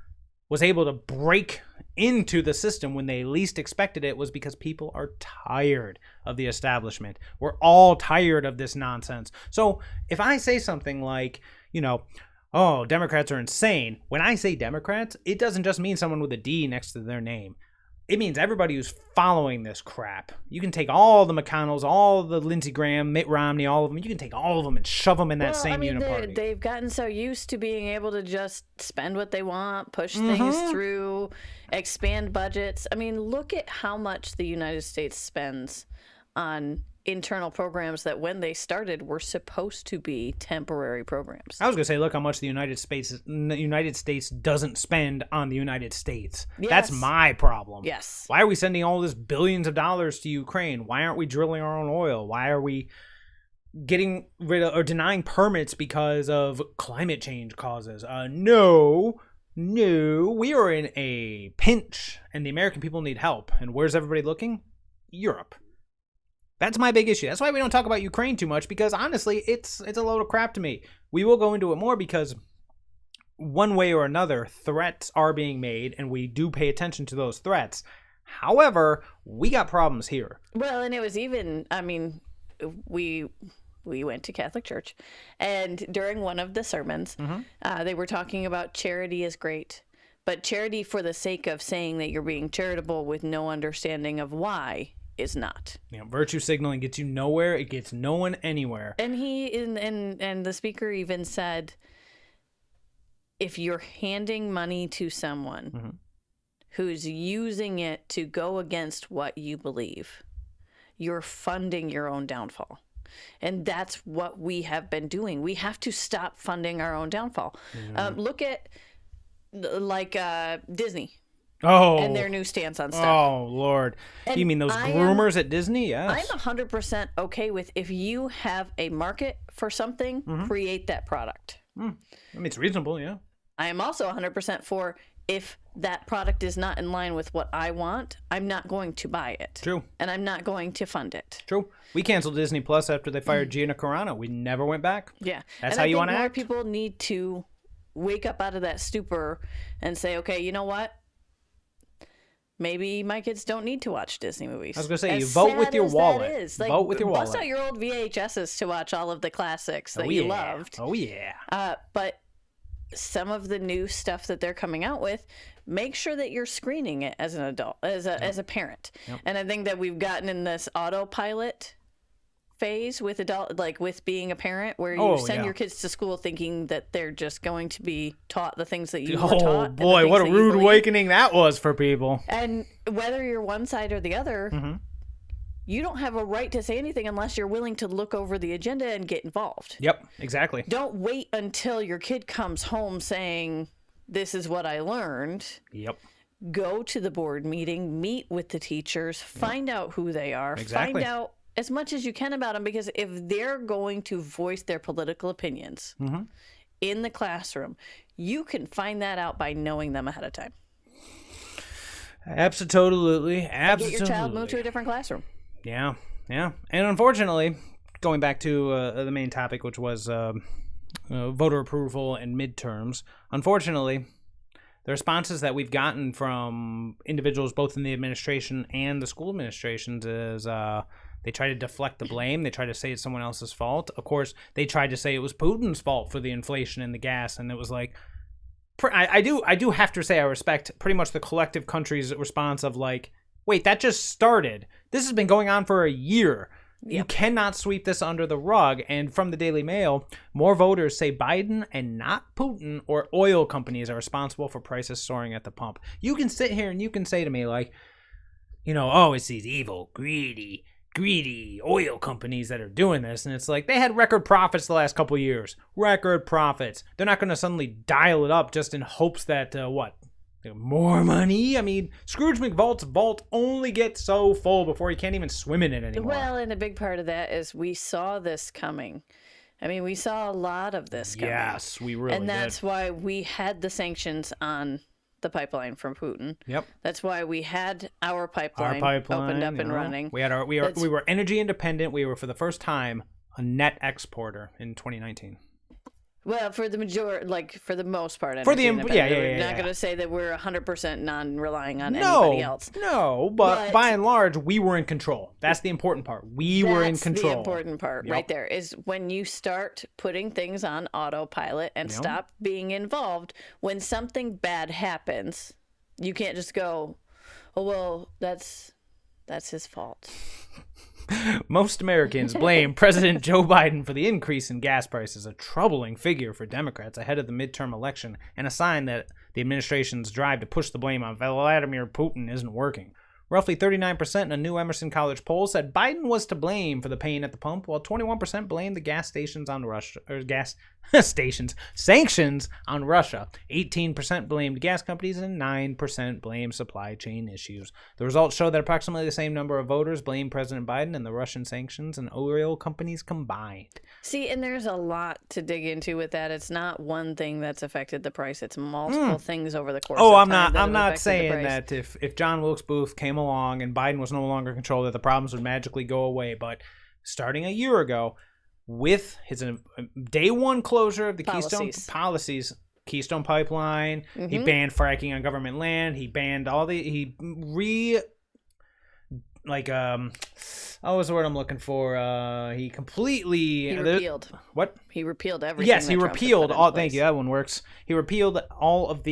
was able to break into the system when they least expected it was because people are tired of the establishment. We're all tired of this nonsense. So if I say something like, oh, Democrats are insane. When I say Democrats, it doesn't just mean someone with a D next to their name. It means everybody who's following this crap. You can take all the McConnells, all the Lindsey Graham, Mitt Romney, all of them. You can take all of them and shove them in that same uniparty. They've gotten so used to being able to just spend what they want, push things through, expand budgets. I mean, look at how much the United States spends on internal programs that when they started were supposed to be temporary programs. I was going to say, look how much the United States doesn't spend on the United States. Yes. That's my problem. Yes. Why are we sending all this billions of dollars to Ukraine? Why aren't we drilling our own oil? Why are we getting rid of or denying permits because of climate change causes? No, we are in a pinch and the American people need help. And where's everybody looking? Europe. That's my big issue. That's why we don't talk about Ukraine too much, because honestly, it's a load of crap to me. We will go into it more because one way or another, threats are being made, and we do pay attention to those threats. However, we got problems here. Well, and it was even, we went to Catholic church, and during one of the sermons, they were talking about charity is great, but charity for the sake of saying that you're being charitable with no understanding of why is not. Virtue signaling gets you nowhere. It gets no one anywhere. And and the speaker even said, if you're handing money to someone who's using it to go against what you believe, you're funding your own downfall. And that's what we have been doing. We have to stop funding our own downfall. Look at Disney. Oh, and their new stance on stuff. Oh, Lord. You mean those groomers at Disney? Yes. I'm 100% okay with, if you have a market for something, create that product. I mean, it's reasonable, yeah. I am also 100% for, if that product is not in line with what I want, I'm not going to buy it. True. And I'm not going to fund it. True. We canceled Disney Plus after they fired Gina Carano. We never went back. Yeah. That's how you want to act? More people need to wake up out of that stupor and say, okay, you know what? Maybe my kids don't need to watch Disney movies. I was going to say, you vote with your wallet. Vote with your wallet. Bust out your old VHSs to watch all of the classics that you loved. Oh, yeah. But some of the new stuff that they're coming out with, make sure that you're screening it as an adult, as a parent. Yep. And I think that we've gotten in this autopilot phase with with being a parent, where you send your kids to school thinking that they're just going to be taught the things that you were taught. Oh boy, what a rude awakening that was for people. And whether you're one side or the other, you don't have a right to say anything unless you're willing to look over the agenda and get involved. Yep, exactly. Don't wait until your kid comes home saying, this is what I learned. Yep. Go to the board meeting, meet with the teachers, find out who they are, exactly. find out as much as you can about them, because if they're going to voice their political opinions in the classroom, you can find that out by knowing them ahead of time. Absolutely. Get your child moved to a different classroom. Yeah. And unfortunately, going back to the main topic, which was voter approval and midterms, unfortunately, the responses that we've gotten from individuals both in the administration and the school administrations is they try to deflect the blame. They try to say it's someone else's fault. Of course, they tried to say it was Putin's fault for the inflation and the gas, and it was like, I do have to say I respect pretty much the collective country's response of like, wait, that just started. This has been going on for a year. Yep. You cannot sweep this under the rug. And from the Daily Mail, more voters say Biden and not Putin or oil companies are responsible for prices soaring at the pump. You can sit here and you can say to me like, oh, it's these evil, greedy oil companies that are doing this. And it's like, they had record profits the last couple of years. Record profits. They're not going to suddenly dial it up just in hopes that, more money? I mean, Scrooge McVault's vault only gets so full before he can't even swim in it anymore. Well, and a big part of that is we saw this coming. I mean, we saw a lot of this coming. Yes, we really did. And that's why we had the sanctions on the pipeline from Putin. Yep. That's why we had our pipeline opened up and running. We were energy independent. We were, for the first time, a net exporter in 2019. Well, for the for the most part, We're not going to say that we're 100% non-relying on anybody else. No, but by and large, we were in control. That's the important part. We were in control. The important part right there is when you start putting things on autopilot and stop being involved. When something bad happens, you can't just go, "Oh well, that's his fault." Most Americans blame President Joe Biden for the increase in gas prices, a troubling figure for Democrats ahead of the midterm election, and a sign that the administration's drive to push the blame on Vladimir Putin isn't working. Roughly 39% in a new Emerson College poll said Biden was to blame for the pain at the pump, while 21% blamed the gas stations on Russia, or sanctions on Russia. 18% blamed gas companies, and 9% blamed supply chain issues. The results show that approximately the same number of voters blame President Biden and the Russian sanctions and oil companies combined. See, and there's a lot to dig into with that. It's not one thing that's affected the price. It's multiple things over the course of time. I'm not saying that if John Wilkes Booth came along and Biden was no longer in control, that the problems would magically go away. But starting a year ago, with his day one closure of the Keystone Pipeline, he banned fracking on government land. He banned what was the word I'm looking for? He repealed. What? He repealed everything. Yes, he repealed all. Thank you. That one works. He repealed all of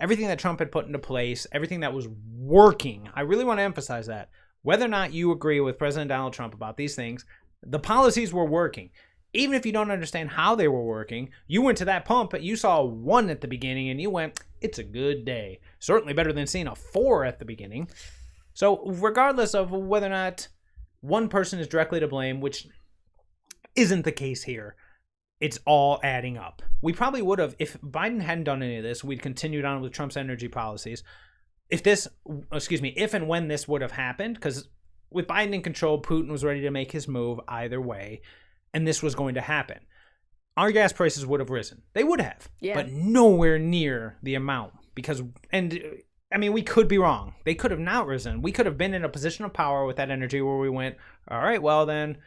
everything that Trump had put into place, everything that was working. I really want to emphasize that. Whether or not you agree with President Donald Trump about these things, the policies were working. Even if you don't understand how they were working, you went to that pump, you saw a 1 at the beginning, and you went, it's a good day. Certainly better than seeing a 4 at the beginning. So regardless of whether or not one person is directly to blame, which isn't the case here, it's all adding up. We probably would have, if Biden hadn't done any of this, we'd continued on with Trump's energy policies. If and when this would have happened, because with Biden in control, Putin was ready to make his move either way, and this was going to happen. Our gas prices would have risen. They would have, but nowhere near the amount. We could be wrong. They could have not risen. We could have been in a position of power with that energy where we went, all right, well then,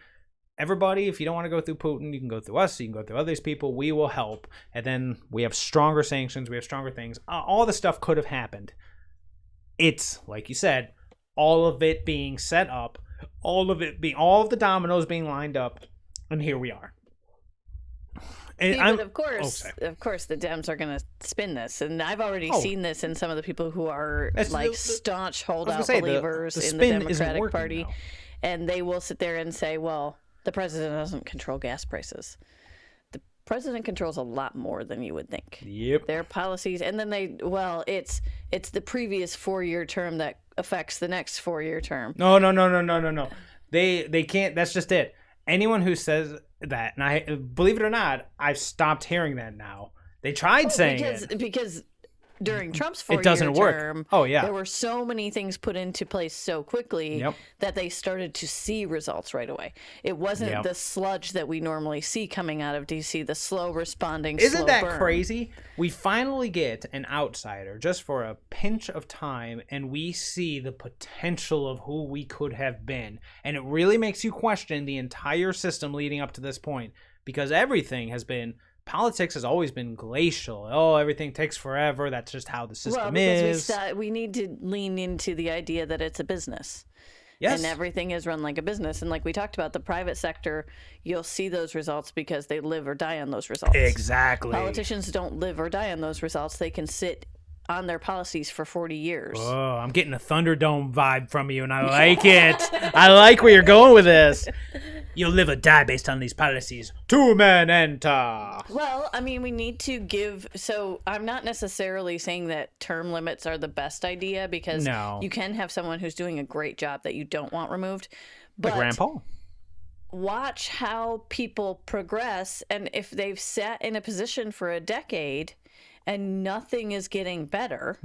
everybody, if you don't want to go through Putin, you can go through us, you can go through other people, we will help. And then we have stronger sanctions, we have stronger things. All the stuff could have happened. It's, like you said, all of it being set up, all of the dominoes being lined up, and here we are. But of course, the Dems are going to spin this, and I've already seen this in some of the people who are staunch holdout believers in the Democratic Party, and they will sit there and say, "Well, the president doesn't control gas prices. The president controls a lot more than you would think. Yep, their policies, and then it's the previous 4-year term that affects the next 4-year term. No. They can't. That's just it. Anyone who says that, and I believe it or not, I've stopped hearing that now. They tried saying it because during Trump's 4-year term, there were so many things put into place so quickly that they started to see results right away. It wasn't the sludge that we normally see coming out of D.C., the slow responding, Isn't that burn. Crazy? We finally get an outsider just for a pinch of time, and we see the potential of who we could have been. And it really makes you question the entire system leading up to this point, because politics has always been glacial. Oh, everything takes forever. That's just how the system is. We need to lean into the idea that it's a business. Yes. And everything is run like a business. And like we talked about, the private sector, you'll see those results because they live or die on those results. Exactly. Politicians don't live or die on those results. They can sit on their policies for 40 years. Oh, I'm getting a Thunderdome vibe from you, and I like it. I like where you're going with this. You'll live or die based on these policies. 2 men enter. Well, we need to give... So I'm not necessarily saying that term limits are the best idea, because you can have someone who's doing a great job that you don't want removed. But Rand Paul. Watch how people progress, and if they've sat in a position for a decade and nothing is getting better,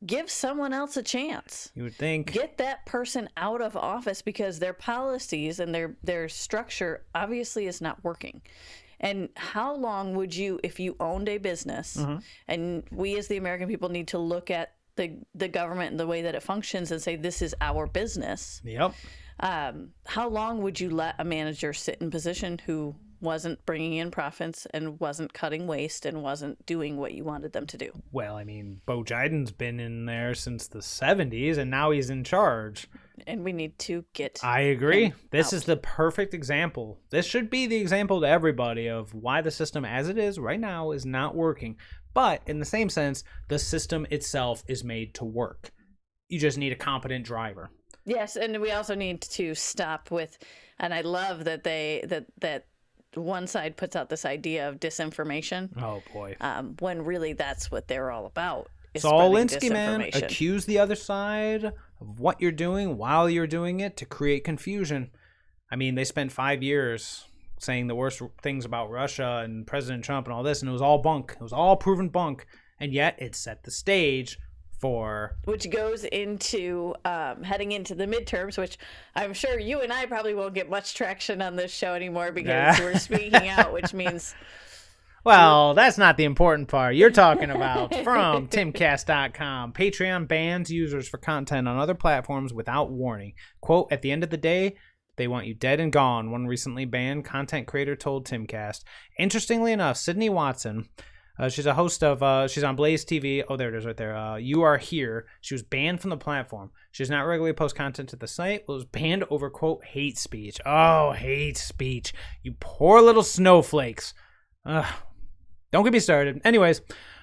give someone else a chance. You would think. Get that person out of office, because their policies and their structure obviously is not working. And how long would you, if you owned a business, and we as the American people need to look at the government and the way that it functions and say, this is our business. Yep. How long would you let a manager sit in position who wasn't bringing in profits and wasn't cutting waste and wasn't doing what you wanted them to do? Well, I mean, Bo Jiden's been in there since the 70s, and now he's in charge. And we need to get I agree. This out. is the perfect example. This should be the example to everybody of why the system as it is right now is not working. But in the same sense, the system itself is made to work. You just need a competent driver. Yes, and we also need to stop with, and I love that that one side puts out this idea of disinformation. Oh boy. When really that's what they're all about. Saul Alinsky, man, accuse the other side of what you're doing while you're doing it to create confusion. I mean, they spent 5 years saying the worst things about Russia and President Trump and all this, and it was all bunk. It was all proven bunk, and yet it set the stage for... Which goes into heading into the midterms, which I'm sure you and I probably won't get much traction on this show anymore because we're speaking out, which means... Well, that's not the important part. You're talking about from timcast.com. Patreon bans users for content on other platforms without warning. Quote, at the end of the day, they want you dead and gone, one recently banned content creator told Timcast. Interestingly enough, Sydney Watson, she's a host of, she's on Blaze TV. Oh, there it is right there. You Are Here. She was banned from the platform. She does not regularly post content to the site. But was banned over, quote, hate speech. Oh, hate speech. You poor little snowflakes. Don't get me started. Anyways,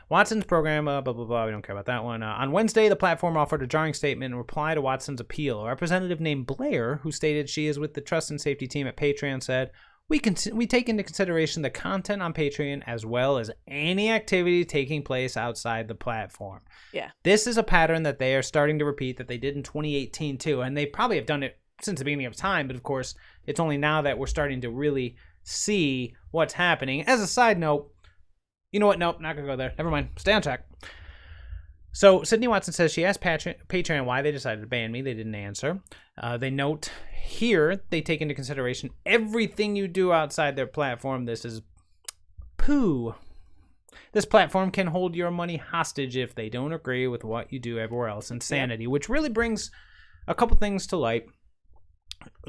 Watson's program, blah, blah, blah. We don't care about that one. On Wednesday, the platform offered a jarring statement in reply to Watson's appeal. A representative named Blair, who stated she is with the trust and safety team at Patreon, said, we take into consideration the content on Patreon as well as any activity taking place outside the platform. Yeah. This is a pattern that they are starting to repeat that they did in 2018 too, and they probably have done it since the beginning of time, but of course, it's only now that we're starting to really see what's happening. As a side note, you know what? Nope, not going to go there. Never mind. Stay on track. So Sydney Watson says she asked Patreon why they decided to ban me. They didn't answer. They note here they take into consideration everything you do outside their platform. This is poo. This platform can hold your money hostage if they don't agree with what you do everywhere else. Insanity, which really brings a couple things to light.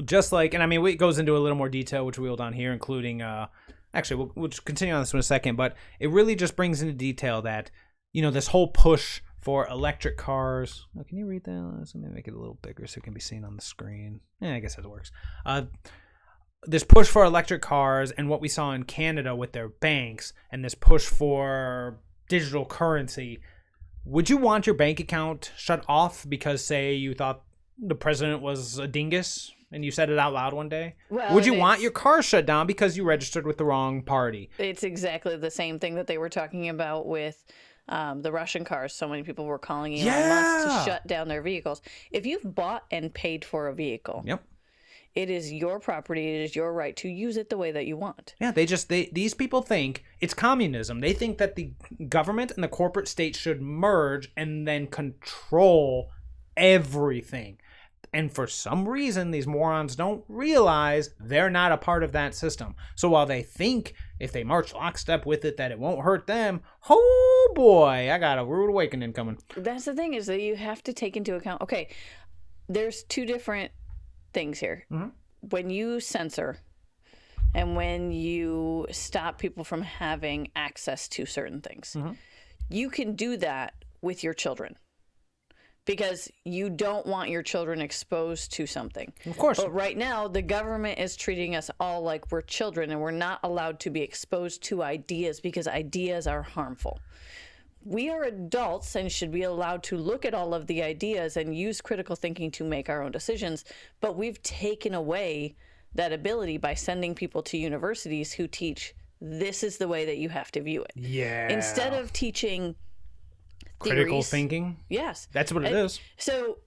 Just like, and I mean, it goes into a little more detail, which we'll down here, including... Actually, we'll just continue on this in a second, but it really just brings into detail that, you know, this whole push for electric cars. Oh, can you read that? Let me make it a little bigger so it can be seen on the screen. Yeah, I guess that works. This push for electric cars and what we saw in Canada with their banks and this push for digital currency. Would you want your bank account shut off because, say, you thought the president was a dingus? And you said it out loud one day? Well, would you want your car shut down because you registered with the wrong party? It's exactly the same thing that they were talking about with the Russian cars. So many people were calling Elon Musk to shut down their vehicles. If you've bought and paid for a vehicle, it is your property. It is your right to use it the way that you want. Yeah, these people think it's communism. They think that the government and the corporate state should merge and then control everything. And for some reason, these morons don't realize they're not a part of that system. So while they think if they march lockstep with it that it won't hurt them, oh boy, I got a rude awakening coming. That's the thing, is that you have to take into account, okay, there's two different things here. Mm-hmm. When you censor and when you stop people from having access to certain things, you can do that with your children. Because you don't want your children exposed to something. Of course. But right now, the government is treating us all like we're children, and we're not allowed to be exposed to ideas because ideas are harmful. We are adults and should be allowed to look at all of the ideas and use critical thinking to make our own decisions. But we've taken away that ability by sending people to universities who teach this is the way that you have to view it. Yeah. Instead of teaching... critical thinking? Yes. That's what it is. So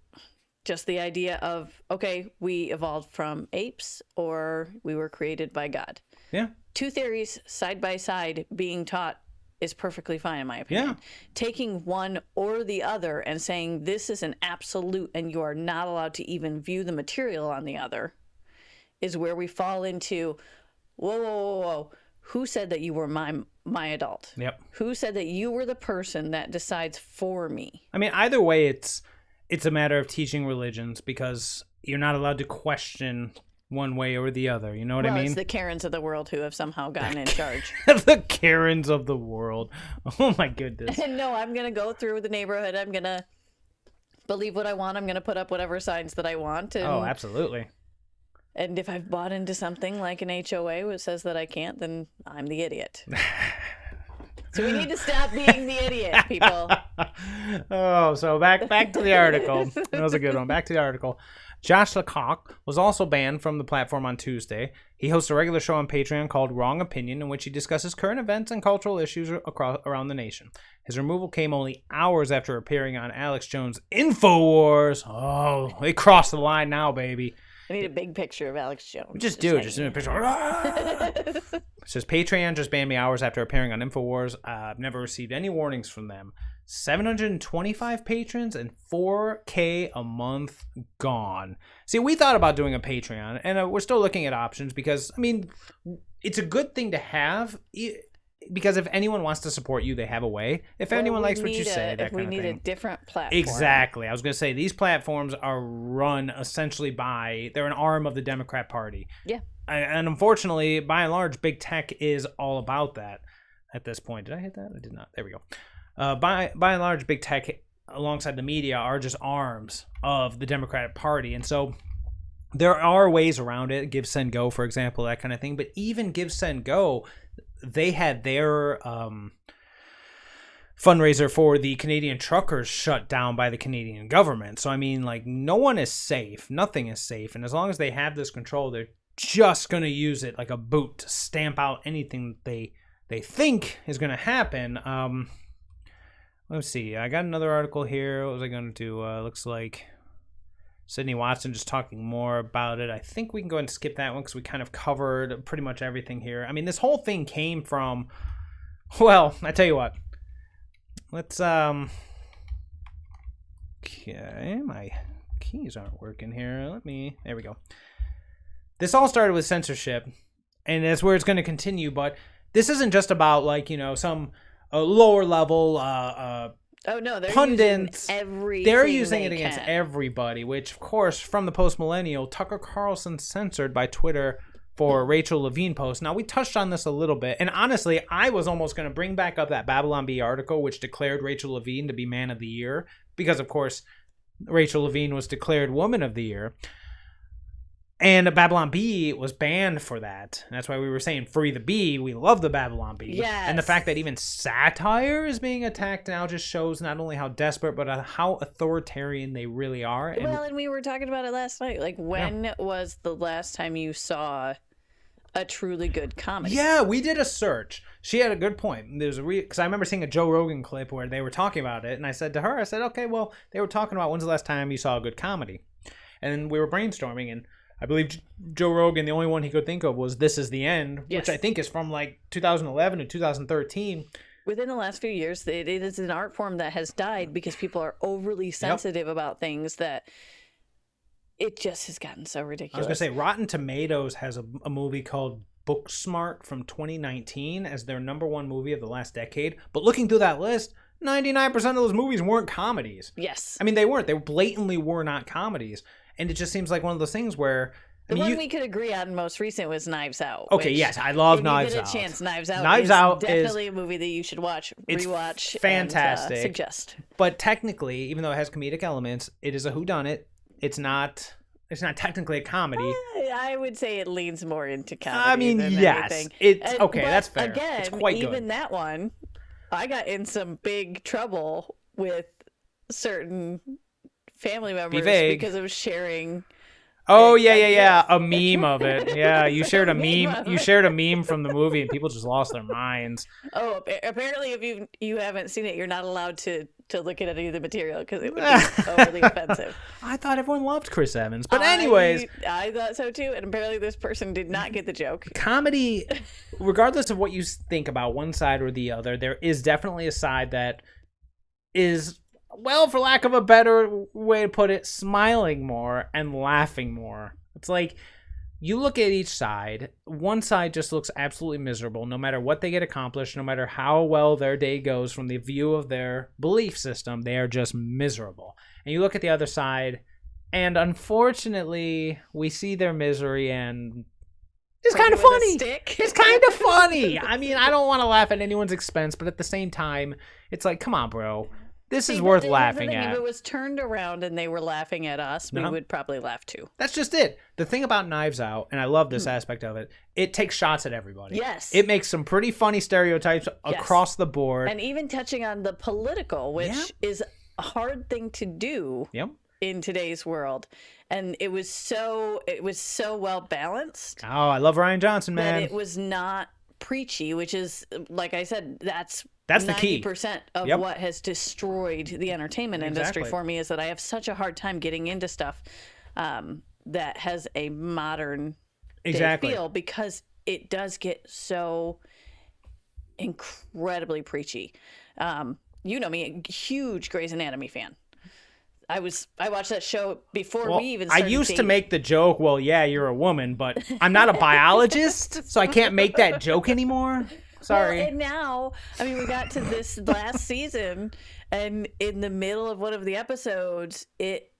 just the idea of, okay, we evolved from apes or we were created by God. Yeah. Two theories side by side being taught is perfectly fine in my opinion. Yeah. Taking one or the other and saying this is an absolute and you are not allowed to even view the material on the other is where we fall into, whoa. who said that you were my adult? Yep. Who said that you were the person that decides for me? I mean, either way, it's a matter of teaching religions because you're not allowed to question one way or the other. You know what I mean? It's the Karens of the world who have somehow gotten in charge. The Karens of the world. Oh my goodness. And no, I'm going to go through the neighborhood. I'm going to believe what I want. I'm going to put up whatever signs that I want. And, Oh, absolutely. And if I've bought into something like an HOA which says that I can't, then I'm the idiot. So we need to stop being the idiot, people. Oh, so back to the article. That was a good one. Back to the article. Josh Lecoq was also banned from the platform on Tuesday. He hosts a regular show on Patreon called Wrong Opinion, in which he discusses current events and cultural issues around the nation. His removal came only hours after appearing on Alex Jones' InfoWars. Oh, they crossed the line now, baby. I need a big picture of Alex Jones. Just do it. Just do a picture. It says Patreon just banned me hours after appearing on InfoWars. I've never received any warnings from them. 725 patrons and $4,000 a month gone. See, we thought about doing a Patreon, and we're still looking at options because, I mean, it's a good thing to have because if anyone wants to support you, they have a way. If anyone likes what you say, that kind of thing. We need a different platform. Exactly. I was going to say, these platforms are run essentially they're an arm of the Democrat Party. Yeah. And unfortunately, by and large, big tech is all about that at this point. Did I hit that? I did not. There we go. By and large, big tech, alongside the media, are just arms of the Democratic Party. And so there are ways around it. Give, Send, Go, for example, that kind of thing. But even Give, Send, Go, they had their fundraiser for the Canadian truckers shut down by the Canadian government. So, I mean, like, no one is safe. Nothing is safe. And as long as they have this control, they're just going to use it like a boot to stamp out anything they think is going to happen. Let's see. I got another article here. What was I going to do? Looks like Sydney Watson just talking more about it. I think we can go ahead and skip that one because we kind of covered pretty much everything here. I mean, this whole thing came from, well, I tell you what. Let's, okay, my keys aren't working here. There we go. This all started with censorship, and that's where it's going to continue, but this isn't just about, like, you know, some lower level they're pundits. They're using it against everybody, which, of course, from the post-millennial, Tucker Carlson censored by Twitter for Rachel Levine post. Now, we touched on this a little bit, and honestly, I was almost going to bring back up that Babylon Bee article, which declared Rachel Levine to be Man of the Year, because, of course, Rachel Levine was declared Woman of the Year. And Babylon Bee was banned for that. And that's why we were saying, free the bee. We love the Babylon Bee. Yes. And the fact that even satire is being attacked now just shows not only how desperate, but how authoritarian they really are. And we were talking about it last night. Like, when was the last time you saw a truly good comedy? Yeah, we did a search. She had a good point. There's because I remember seeing a Joe Rogan clip where they were talking about it. And I said to her, okay, well, they were talking about when's the last time you saw a good comedy. And we were brainstorming, and I believe Joe Rogan, the only one he could think of was This Is the End, which I think is from like 2011 to 2013. Within the last few years, it is an art form that has died because people are overly sensitive about things that it just has gotten so ridiculous. I was going to say, Rotten Tomatoes has a movie called Booksmart from 2019 as their #1 movie of the last decade. But looking through that list, 99% of those movies weren't comedies. Yes. I mean, they weren't. They blatantly were not comedies. And it just seems like one of those things where... The one we could agree on most recent was Knives Out. Okay, yes, I love Knives Out. If you get a chance, Knives Out is definitely a movie that you should watch, rewatch, fantastic. And suggest. But technically, even though it has comedic elements, it is a whodunit. It's not technically a comedy. I would say it leans more into comedy. I mean, than yes. anything. It's okay, that's fair. Again, it's quite good. Even that one, I got in some big trouble with certain family members because of sharing. Oh yeah. A meme of it. Yeah, you shared a meme. You shared a meme from the movie, and people just lost their minds. Oh, apparently, if you haven't seen it, you're not allowed to look at any of the material because it would be overly offensive. I thought everyone loved Chris Evans, but anyways, I thought so too. And apparently, this person did not get the joke. Comedy, regardless of what you think about one side or the other, there is definitely a side that is, well, for lack of a better way to put it, smiling more and laughing more. It's like you look at each side, one side just looks absolutely miserable no matter what they get accomplished, no matter how well their day goes from the view of their belief system, they are just miserable. And you look at the other side, and unfortunately, we see their misery, and it's kind of funny. It's kind of funny. I mean, I don't want to laugh at anyone's expense, but at the same time, it's like, come on, bro. This is worth laughing at. If it was turned around and they were laughing at us, we would probably laugh too. That's just it. The thing about Knives Out, and I love this aspect of it, it takes shots at everybody. Yes. It makes some pretty funny stereotypes across the board. And even touching on the political, which is a hard thing to do in today's world. And it was so well balanced. Oh, I love Rian Johnson, man. That it was not preachy, which is, like I said, that's the key. 90% of what has destroyed the entertainment industry for me, is that I have such a hard time getting into stuff that has a modern day feel, because it does get so incredibly preachy. You know me, a huge Grey's Anatomy fan. I watched that show before we even started used dating. to make the joke, well, yeah, you're a woman, but I'm not a biologist, so I can't make that joke anymore. Sorry. Well, and now, I mean, we got to this last season, and in the middle of one of the episodes, it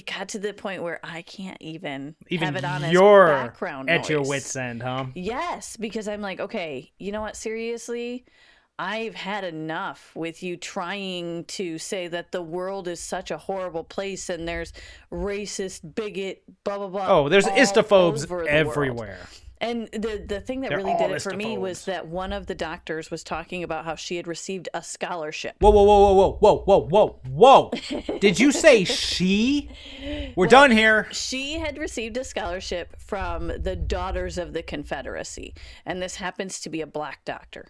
got to the point where I can't even have it on as background noise. At your wit's end, huh? Yes, because I'm like, okay, you know what? Seriously, I've had enough with you trying to say that the world is such a horrible place and there's racist, bigot, blah, blah, blah. Oh, there's istophobes everywhere. And the thing that really did it for me was that one of the doctors was talking about how she had received a scholarship. Whoa. Did you say she? We're done here. She had received a scholarship from the Daughters of the Confederacy. And this happens to be a black doctor.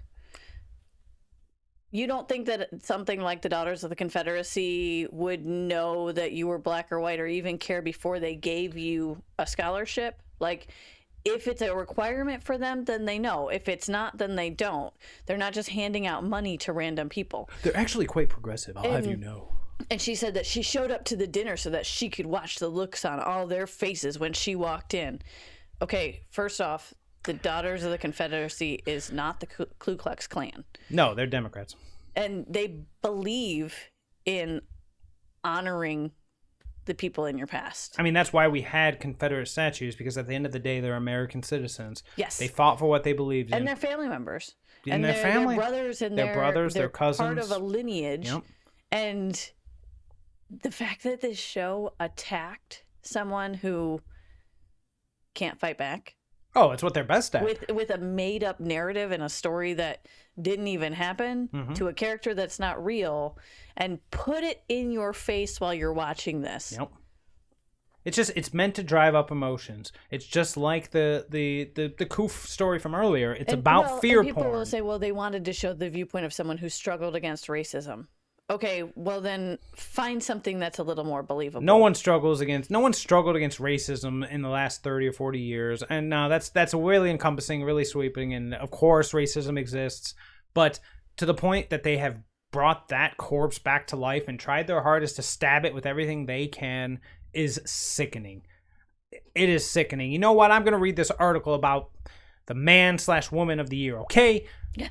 You don't think that something like the Daughters of the Confederacy would know that you were black or white, or even care before they gave you a scholarship? Like, if it's a requirement for them, then they know. If it's not, then they don't. They're not just handing out money to random people. They're actually quite progressive, I'll have you know. And she said that she showed up to the dinner so that she could watch the looks on all their faces when she walked in. Okay, first off, the Daughters of the Confederacy is not the Ku Klux Klan. No, they're Democrats. And they believe in honoring the people in your past. I mean, that's why we had Confederate statues, because at the end of the day, they're American citizens. Yes. They fought for what they believed in. And their family members. And their family. Their brothers and their cousins. Part of a lineage. Yep. And the fact that this show attacked someone who can't fight back. Oh, it's what they're best at. With a made-up narrative and a story that didn't even happen, to a character that's not real, and put it in your face while you're watching this. Yep. It's meant to drive up emotions. It's just like the Koof story from earlier. It's about fear porn. People will say, well, they wanted to show the viewpoint of someone who struggled against racism. Okay, well then find something that's a little more believable. No one struggled against racism in the last 30 or 40 years. And that's really encompassing, really sweeping, and of course racism exists, but to the point that they have brought that corpse back to life and tried their hardest to stab it with everything they can is sickening. It is sickening. You know what? I'm going to read this article about the man/woman of the year, okay? Yeah.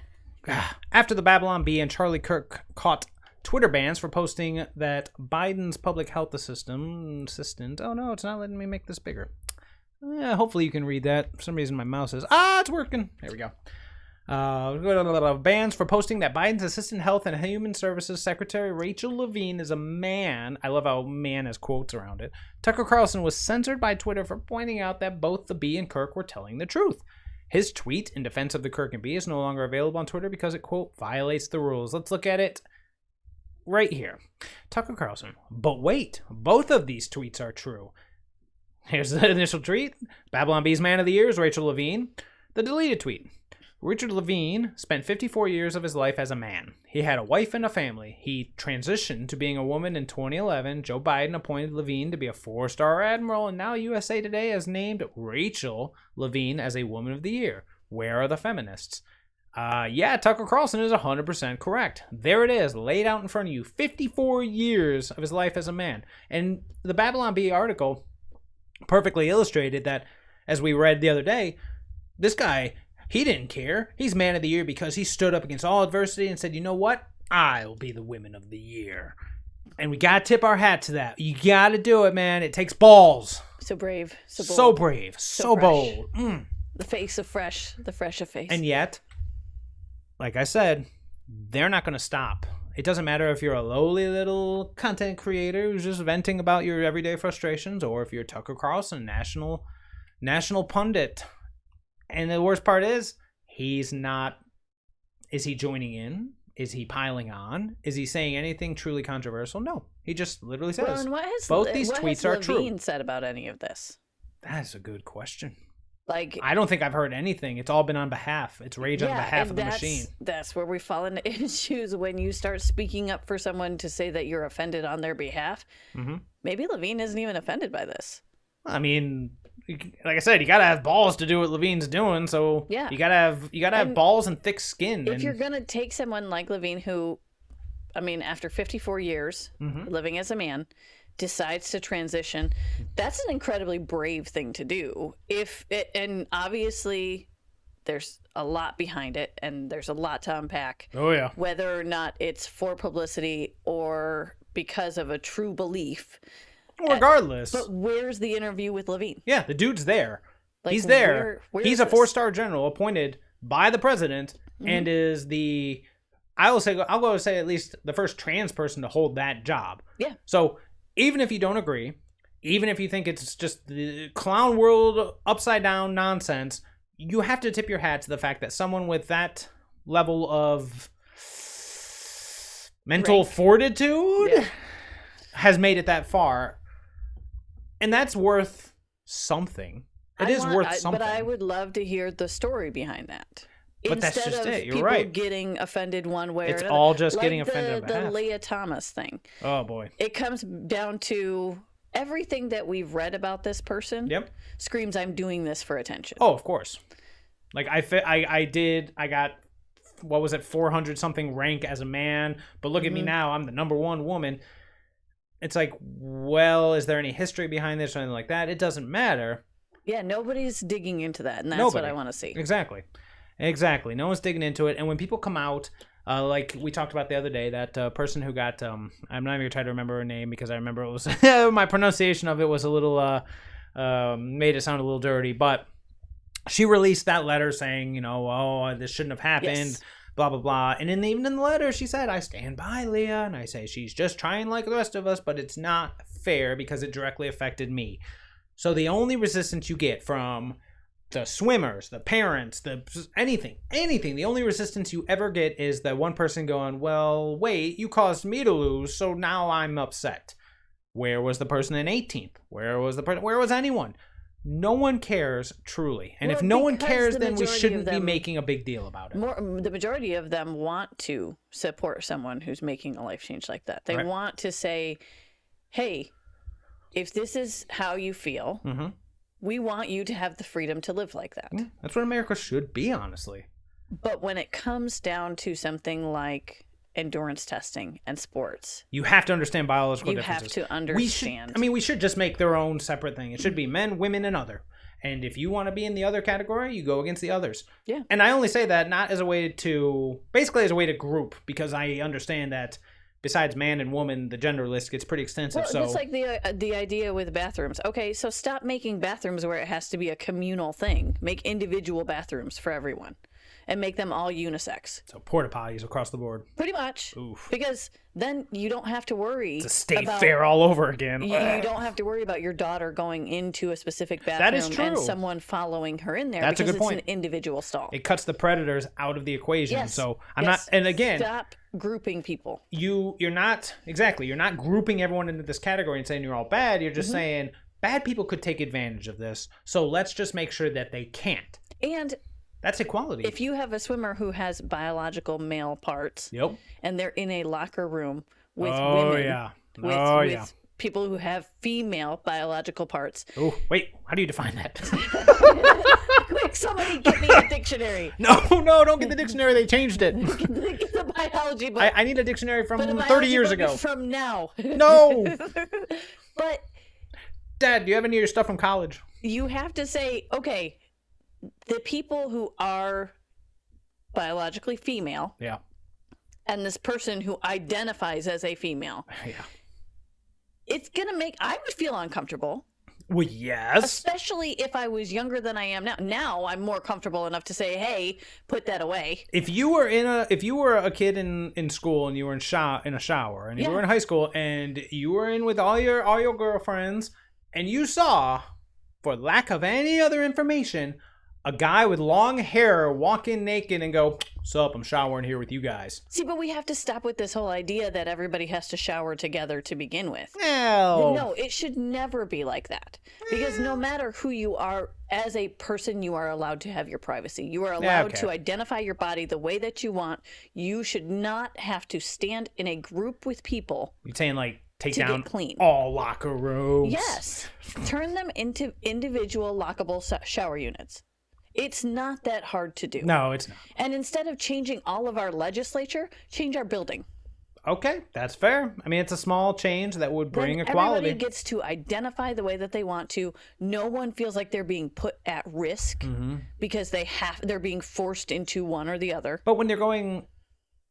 After the Babylon Bee and Charlie Kirk caught Twitter bans for posting that Biden's public health assistant. Oh no, it's not letting me make this bigger. Hopefully you can read that. For some reason my mouse is. It's working. There we go. Bans for posting that Biden's Assistant Health and Human Services Secretary Rachel Levine is a man. I love how man has quotes around it. Tucker Carlson was censored by Twitter for pointing out that both the Bee and Kirk were telling the truth. His tweet in defense of the Kirk and Bee is no longer available on Twitter because it, quote, violates the rules. Let's look at it right here. Tucker Carlson. But wait, both of these tweets are true. Here's the initial tweet. Babylon Bee's man of the year is Rachel Levine. The deleted tweet. Richard Levine spent 54 years of his life as a man. He had a wife and a family. He transitioned to being a woman in 2011. Joe Biden appointed Levine to be a 4-star admiral, and now USA Today has named Rachel Levine as a woman of the year. Where are the feminists? Tucker Carlson is 100% correct. There it is, laid out in front of you. 54 years of his life as a man. And the Babylon Bee article perfectly illustrated that as we read the other day, this guy, he didn't care. He's man of the year because he stood up against all adversity and said, you know what? I'll be the women of the year. And we got to tip our hat to that. You got to do it, man. It takes balls. So brave. So bold. So brave. So bold. The face of fresh. The fresh of face. And yet, like I said, they're not going to stop. It doesn't matter if you're a lowly little content creator who's just venting about your everyday frustrations, or if you're Tucker Carlson, national pundit. And the worst part is, he's not. Is he joining in? Is he piling on? Is he saying anything truly controversial? No. He just literally says, and both these tweets are true. What has Levine said about any of this? That's a good question. Like, I don't think I've heard anything. It's all been on behalf. It's rage on behalf of the machine. That's where we fall into issues when you start speaking up for someone to say that you're offended on their behalf. Mm-hmm. Maybe Levine isn't even offended by this. I mean, like I said, you gotta have balls to do what Levine's doing. So yeah, you gotta have balls and thick skin. If you're gonna take someone like Levine, who, I mean, after 54 years living as a man, decides to transition, that's an incredibly brave thing to do. And obviously there's a lot behind it, and there's a lot to unpack. Oh yeah. Whether or not it's for publicity or because of a true belief. Regardless. But where's the interview with Levine? Yeah, the dude's there. Like, he's there. He's a 4-star general appointed by the president, and is I'll go say at least the first trans person to hold that job. Yeah. So even if you don't agree, even if you think it's just the clown world upside down nonsense, you have to tip your hat to the fact that someone with that level of mental fortitude has made it that far. And that's worth something. It is worth something. But I would love to hear the story behind that. But that's just it. You're right. Instead of people getting offended one way or another. It's all just like getting offended on behalf. The Leah Thomas thing. Oh, boy. It comes down to everything that we've read about this person. Yep. Screams, I'm doing this for attention. Oh, of course. Like, I got, what was it, 400 something rank as a man, but look at me now, I'm the #1 woman. It's like, well, is there any history behind this or anything like that? It doesn't matter. Yeah, nobody's digging into that, and that's what I want to see. Exactly. No one's digging into it. And when people come out, like we talked about the other day, that person who got, I'm not even going to try to remember her name because I remember it was, my pronunciation of it was a little, made it sound a little dirty, but she released that letter saying, this shouldn't have happened. Yes. Blah, blah, blah. And even in the letter, she said, I stand by Leah. And I say, she's just trying like the rest of us, but it's not fair because it directly affected me. So the only resistance you get from the swimmers, the parents, anything, the only resistance you ever get is the one person going, well, wait, you caused me to lose, so now I'm upset. Where was the person in 18th? Where was anyone? No one cares, truly. And if no one cares, then we shouldn't be making a big deal about it. The majority of them want to support someone who's making a life change like that. They want to say, hey, if this is how you feel, we want you to have the freedom to live like that. Yeah, that's what America should be, honestly. But when it comes down to something like endurance testing and sports, you have to understand biological differences. You have to understand. We should just make their own separate thing. It should be men, women, and other. And if you want to be in the other category, you go against the others. Yeah. And I only say that not as a way to, basically as a way to group, because I understand that besides man and woman, the gender list gets pretty extensive. Well, just like the idea with bathrooms. Okay, so stop making bathrooms where it has to be a communal thing. Make individual bathrooms for everyone. And make them all unisex. So porta potties across the board. Pretty much. Oof. Because then you don't have to worry. It's a state fair all over again. You don't have to worry about your daughter going into a specific bathroom that is true. And someone following her in there. That's because a good point. It's an individual stall. It cuts the predators out of the equation. Yes. So I'm not. And again, stop grouping people. You're not grouping everyone into this category and saying you're all bad. You're just saying bad people could take advantage of this. So let's just make sure that they can't. And that's equality. If you have a swimmer who has biological male parts, and they're in a locker room with women, with people who have female biological parts. Oh, wait, how do you define that? Quick, somebody get me a dictionary. No, don't get the dictionary. They changed it. Get the biology book. I need a dictionary from 30 years ago. From now. No. But Dad, do you have any of your stuff from college? You have to say, okay, the people who are biologically female, Yeah. and this person who identifies as a female, Yeah. it's gonna make, I would feel uncomfortable. Well, yes. Especially if I was younger than I am now. Now I'm more comfortable enough to say, "Hey, put that away." If you were a kid in school and you were in a shower and you were in high school and you were in with all your girlfriends and you saw, for lack of any other information, a guy with long hair walk in naked and go, "Sup, I'm showering here with you guys." See, but we have to stop with this whole idea that everybody has to shower together to begin with. No, it should never be like that. Because no matter who you are, as a person, you are allowed to have your privacy. You are allowed to identify your body the way that you want. You should not have to stand in a group with people. You're saying like take to down get clean. all locker rooms? Yes. Turn them into individual lockable shower units. It's not that hard to do. No, it's not. And instead of changing all of our legislature, change our building. Okay, that's fair. I mean, it's a small change that would bring then equality. Everybody gets to identify the way that they want to. No one feels like they're being put at risk because they're being forced into one or the other. But when they're going,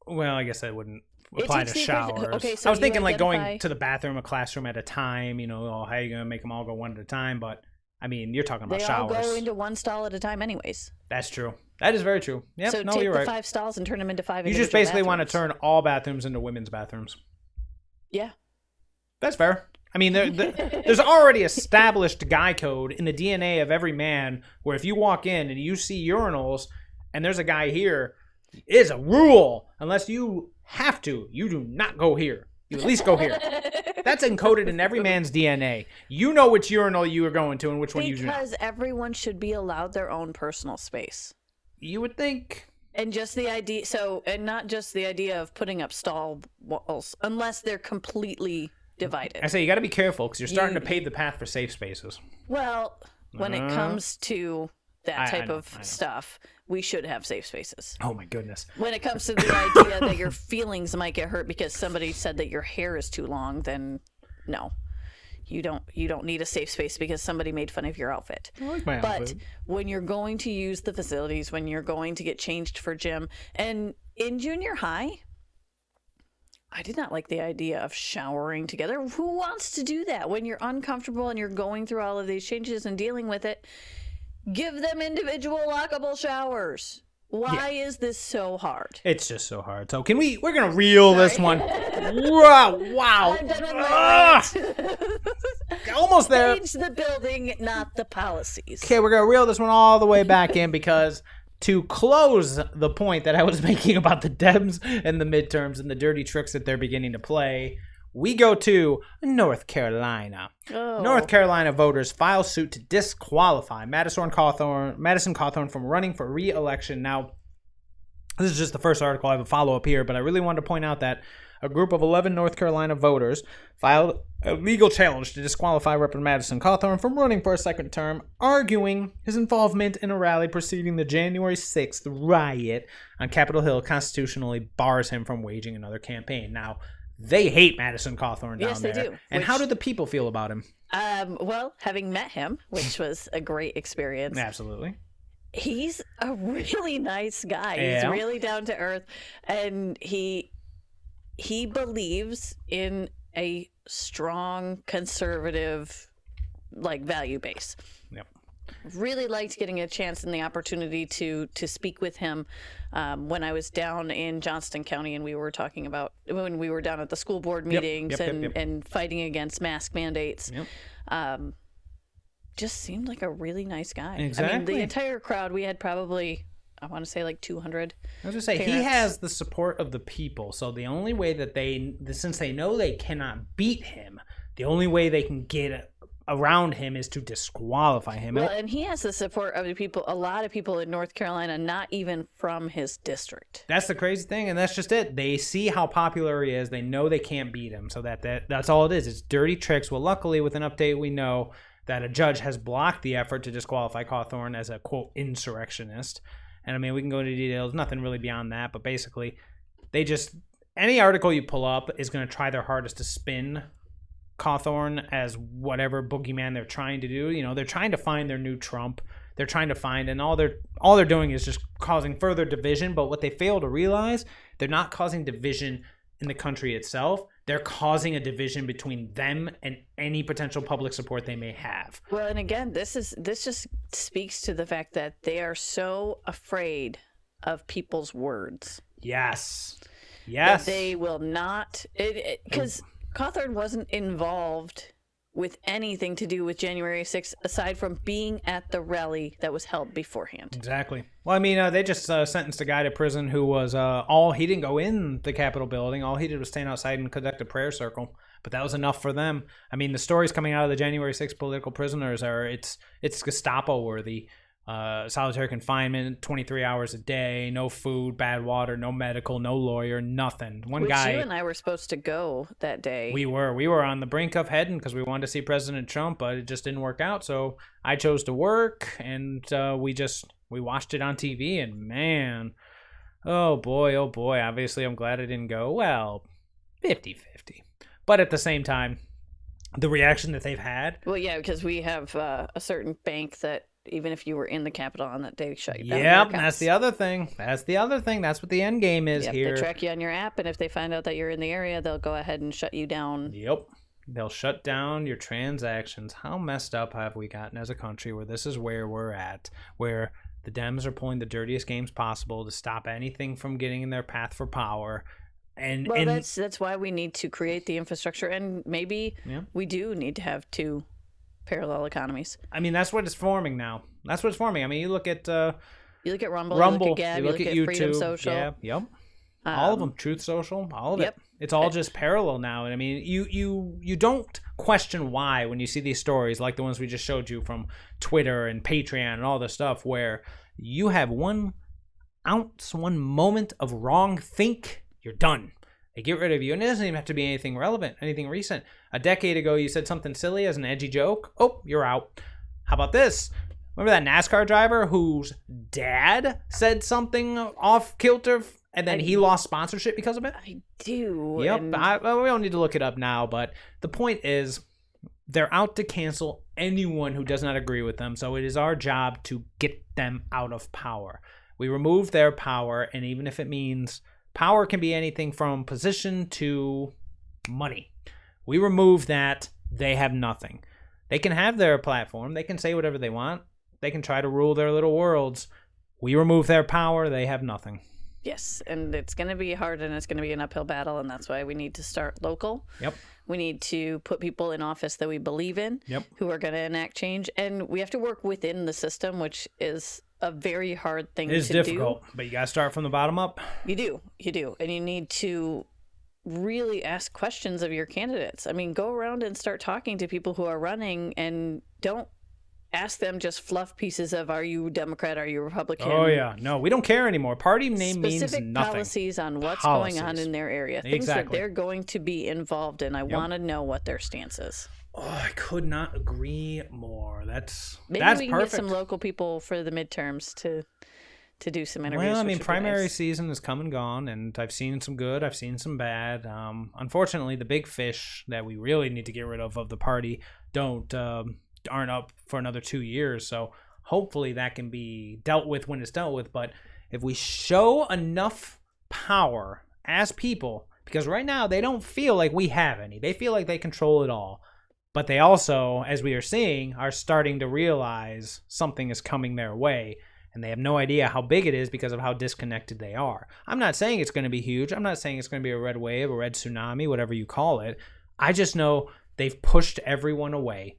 well, I guess that wouldn't apply to showers. Okay, so I was thinking like going to the bathroom, a classroom at a time. You know, how are you gonna make them all go one at a time? But I mean, you're talking about they showers. They all go into one stall at a time anyways. That's true. That is very true. Yep, so no, take you're the right. 5 stalls and turn them into 5 You individual just basically bathrooms. want to turn all bathrooms into women's bathrooms. Yeah. That's fair. I mean, there's already established guy code in the DNA of every man where if you walk in and you see urinals and there's a guy here, it's a rule. Unless you have to, you do not go here. You at least go here. That's encoded in every man's DNA. You know which urinal you are going to and which one you do not. Because everyone should be allowed their own personal space. You would think. And just the idea, and not just the idea of putting up stall walls, unless they're completely divided. I say you got to be careful because you're starting to pave the path for safe spaces. Well, when it comes to that type of stuff, we should have safe spaces. Oh my goodness. When it comes to the idea that your feelings might get hurt because somebody said that your hair is too long, then no. You don't need a safe space because somebody made fun of your outfit. I like my outfit. But when you're going to use the facilities, when you're going to get changed for gym, and in junior high, I did not like the idea of showering together. Who wants to do that when you're uncomfortable and you're going through all of these changes and dealing with it? Give them individual lockable showers. Why is this so hard? It's just so hard. So we're going to reel this one. Wow. I'm done with my rant. Almost there. Change the building, not the policies. Okay, we're going to reel this one all the way back in because to close the point that I was making about the Dems and the midterms and the dirty tricks that they're beginning to play, we go to North Carolina. Oh. North Carolina voters file suit to disqualify Madison Cawthorn from running for re-election. Now, this is just the first article. I have a follow-up here, but I really wanted to point out that a group of 11 North Carolina voters filed a legal challenge to disqualify Representative Madison Cawthorn from running for a second term, arguing his involvement in a rally preceding the January 6th riot on Capitol Hill constitutionally bars him from waging another campaign. Now, they hate Madison Cawthorn down there. Yes, they do. And how do the people feel about him? Well, having met him, which was a great experience. Absolutely. He's a really nice guy. Yeah. He's really down to earth, and he believes in a strong conservative value base. Yep. Really liked getting a chance and the opportunity to speak with him when I was down in Johnston County, and we were talking about when we were down at the school board meetings and fighting against mask mandates. Yep. Just seemed like a really nice guy. Exactly. I mean, the entire crowd, we had probably, I want to say 200. I was going to say, parents. he has the support of the people. So the only way that since they know they cannot beat him, the only way they can get around him is to disqualify him. Well, and he has the support of the people, a lot of people in North Carolina, not even from his district. That's the crazy thing, and that's just it. They see how popular he is. They know they can't beat him, so that's all it is. It's dirty tricks. Well, luckily, with an update, we know that a judge has blocked the effort to disqualify Cawthorn as a, quote, insurrectionist. And, I mean, we can go into details. Nothing really beyond that, but basically, any article you pull up is going to try their hardest to spin Cawthorn as whatever boogeyman they're trying to do. You know, they're trying to find their new Trump. They're trying to find, and all they're doing is just causing further division. But what they fail to realize, they're not causing division in the country itself. They're causing a division between them and any potential public support they may have. Well, and again, this just speaks to the fact that they are so afraid of people's words. Yes. That they will not, because Cawthorn wasn't involved with anything to do with January 6th, aside from being at the rally that was held beforehand. Exactly. Well, I mean, they just sentenced a guy to prison who was he didn't go in the Capitol building. All he did was stand outside and conduct a prayer circle. But that was enough for them. I mean, the stories coming out of the January 6th political prisoners it's Gestapo worthy. Solitary confinement, 23 hours a day, no food, bad water, no medical, no lawyer, nothing. One guy. You and I were supposed to go that day. We were on the brink of heading because we wanted to see President Trump, but it just didn't work out. So I chose to work, and we watched it on TV, and man, oh boy, obviously I'm glad I didn't go. Well, 50-50. But at the same time, the reaction that they've had. Well, yeah, because we have a certain bank that even if you were in the Capitol on that day, shut you down. Yep, that's the other thing. That's what the end game is here. They track you on your app, and if they find out that you're in the area, they'll go ahead and shut you down. Yep. They'll shut down your transactions. How messed up have we gotten as a country where this is where we're at, where the Dems are pulling the dirtiest games possible to stop anything from getting in their path for power. And that's why we need to create the infrastructure, and maybe we do need to have two parallel economies. I mean, that's what it's forming now. I mean, you look at Rumble, you look at Gab, you look at YouTube, Freedom Social. Yeah, yep. All of them, Truth Social, all of it. It's all just parallel now. And I mean, you don't question why when you see these stories like the ones we just showed you from Twitter and Patreon and all this stuff, where you have 1 ounce, 1 moment of wrong think, you're done. They get rid of you. And it doesn't even have to be anything relevant, anything recent. A decade ago, you said something silly as an edgy joke. Oh, you're out. How about this? Remember that NASCAR driver whose dad said something off kilter and then he lost sponsorship because of it? I do. Yep. We don't need to look it up now, but the point is they're out to cancel anyone who does not agree with them. So it is our job to get them out of power. We remove their power, and even if it means power can be anything from position to money. We remove that, they have nothing. They can have their platform. They can say whatever they want. They can try to rule their little worlds. We remove their power, they have nothing. Yes, and it's going to be hard, and it's going to be an uphill battle, and that's why we need to start local. Yep. We need to put people in office that we believe in, who are going to enact change, and we have to work within the system, which is a very hard thing to do. It is difficult, but you got to start from the bottom up. You do, and you need to really ask questions of your candidates. I mean, go around and start talking to people who are running, and don't ask them just fluff pieces of, are you Democrat, are you Republican? Oh, yeah. No, we don't care anymore. Party name means nothing. Specific policies on what's going on in their area. Things that they're going to be involved in. I want to know what their stance is. Oh, I could not agree more. Maybe that's we can perfect. get some local people for the midterms to do some interviews. Well, I mean, primary season has come and gone, and I've seen some good, I've seen some bad. Unfortunately, the big fish that we really need to get rid of the party aren't up for another 2 years. So hopefully that can be dealt with when it's dealt with. But if we show enough power as people, because right now they don't feel like we have any. They feel like they control it all. But they also, as we are seeing, are starting to realize something is coming their way. And they have no idea how big it is because of how disconnected they are. I'm not saying it's going to be huge. I'm not saying it's going to be a red wave, a red tsunami, whatever you call it. I just know they've pushed everyone away.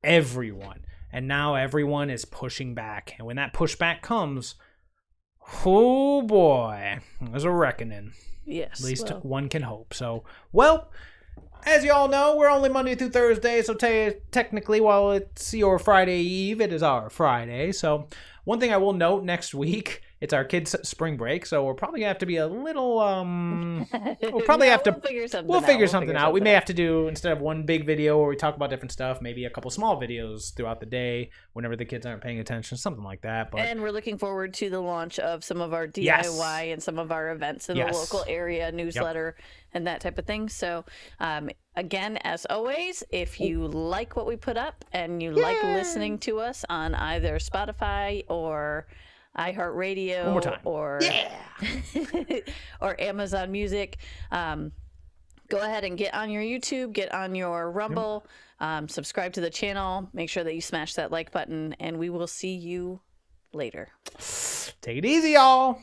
Everyone. And now everyone is pushing back. And when that pushback comes, oh boy, there's a reckoning. Yes. At least one can hope. So, well, as you all know, we're only Monday through Thursday. So technically, while it's your Friday Eve, it is our Friday. So one thing I will note next week It's our kids' spring break, so we're probably gonna have to be a little. We'll probably have to. We'll figure something out. We may have to do, instead of one big video where we talk about different stuff, maybe a couple small videos throughout the day whenever the kids aren't paying attention, something like that. But And we're looking forward to the launch of some of our DIY Yes. and some of our events in Yes. the local area, newsletter, and that type of thing. So, again, as always, if you like what we put up and you like listening to us on either Spotify or iHeartRadio One more time. or or Amazon Music, go ahead and get on your YouTube, get on your Rumble, subscribe to the channel, make sure that you smash that like button, and we will see you later. take it easy, y'all.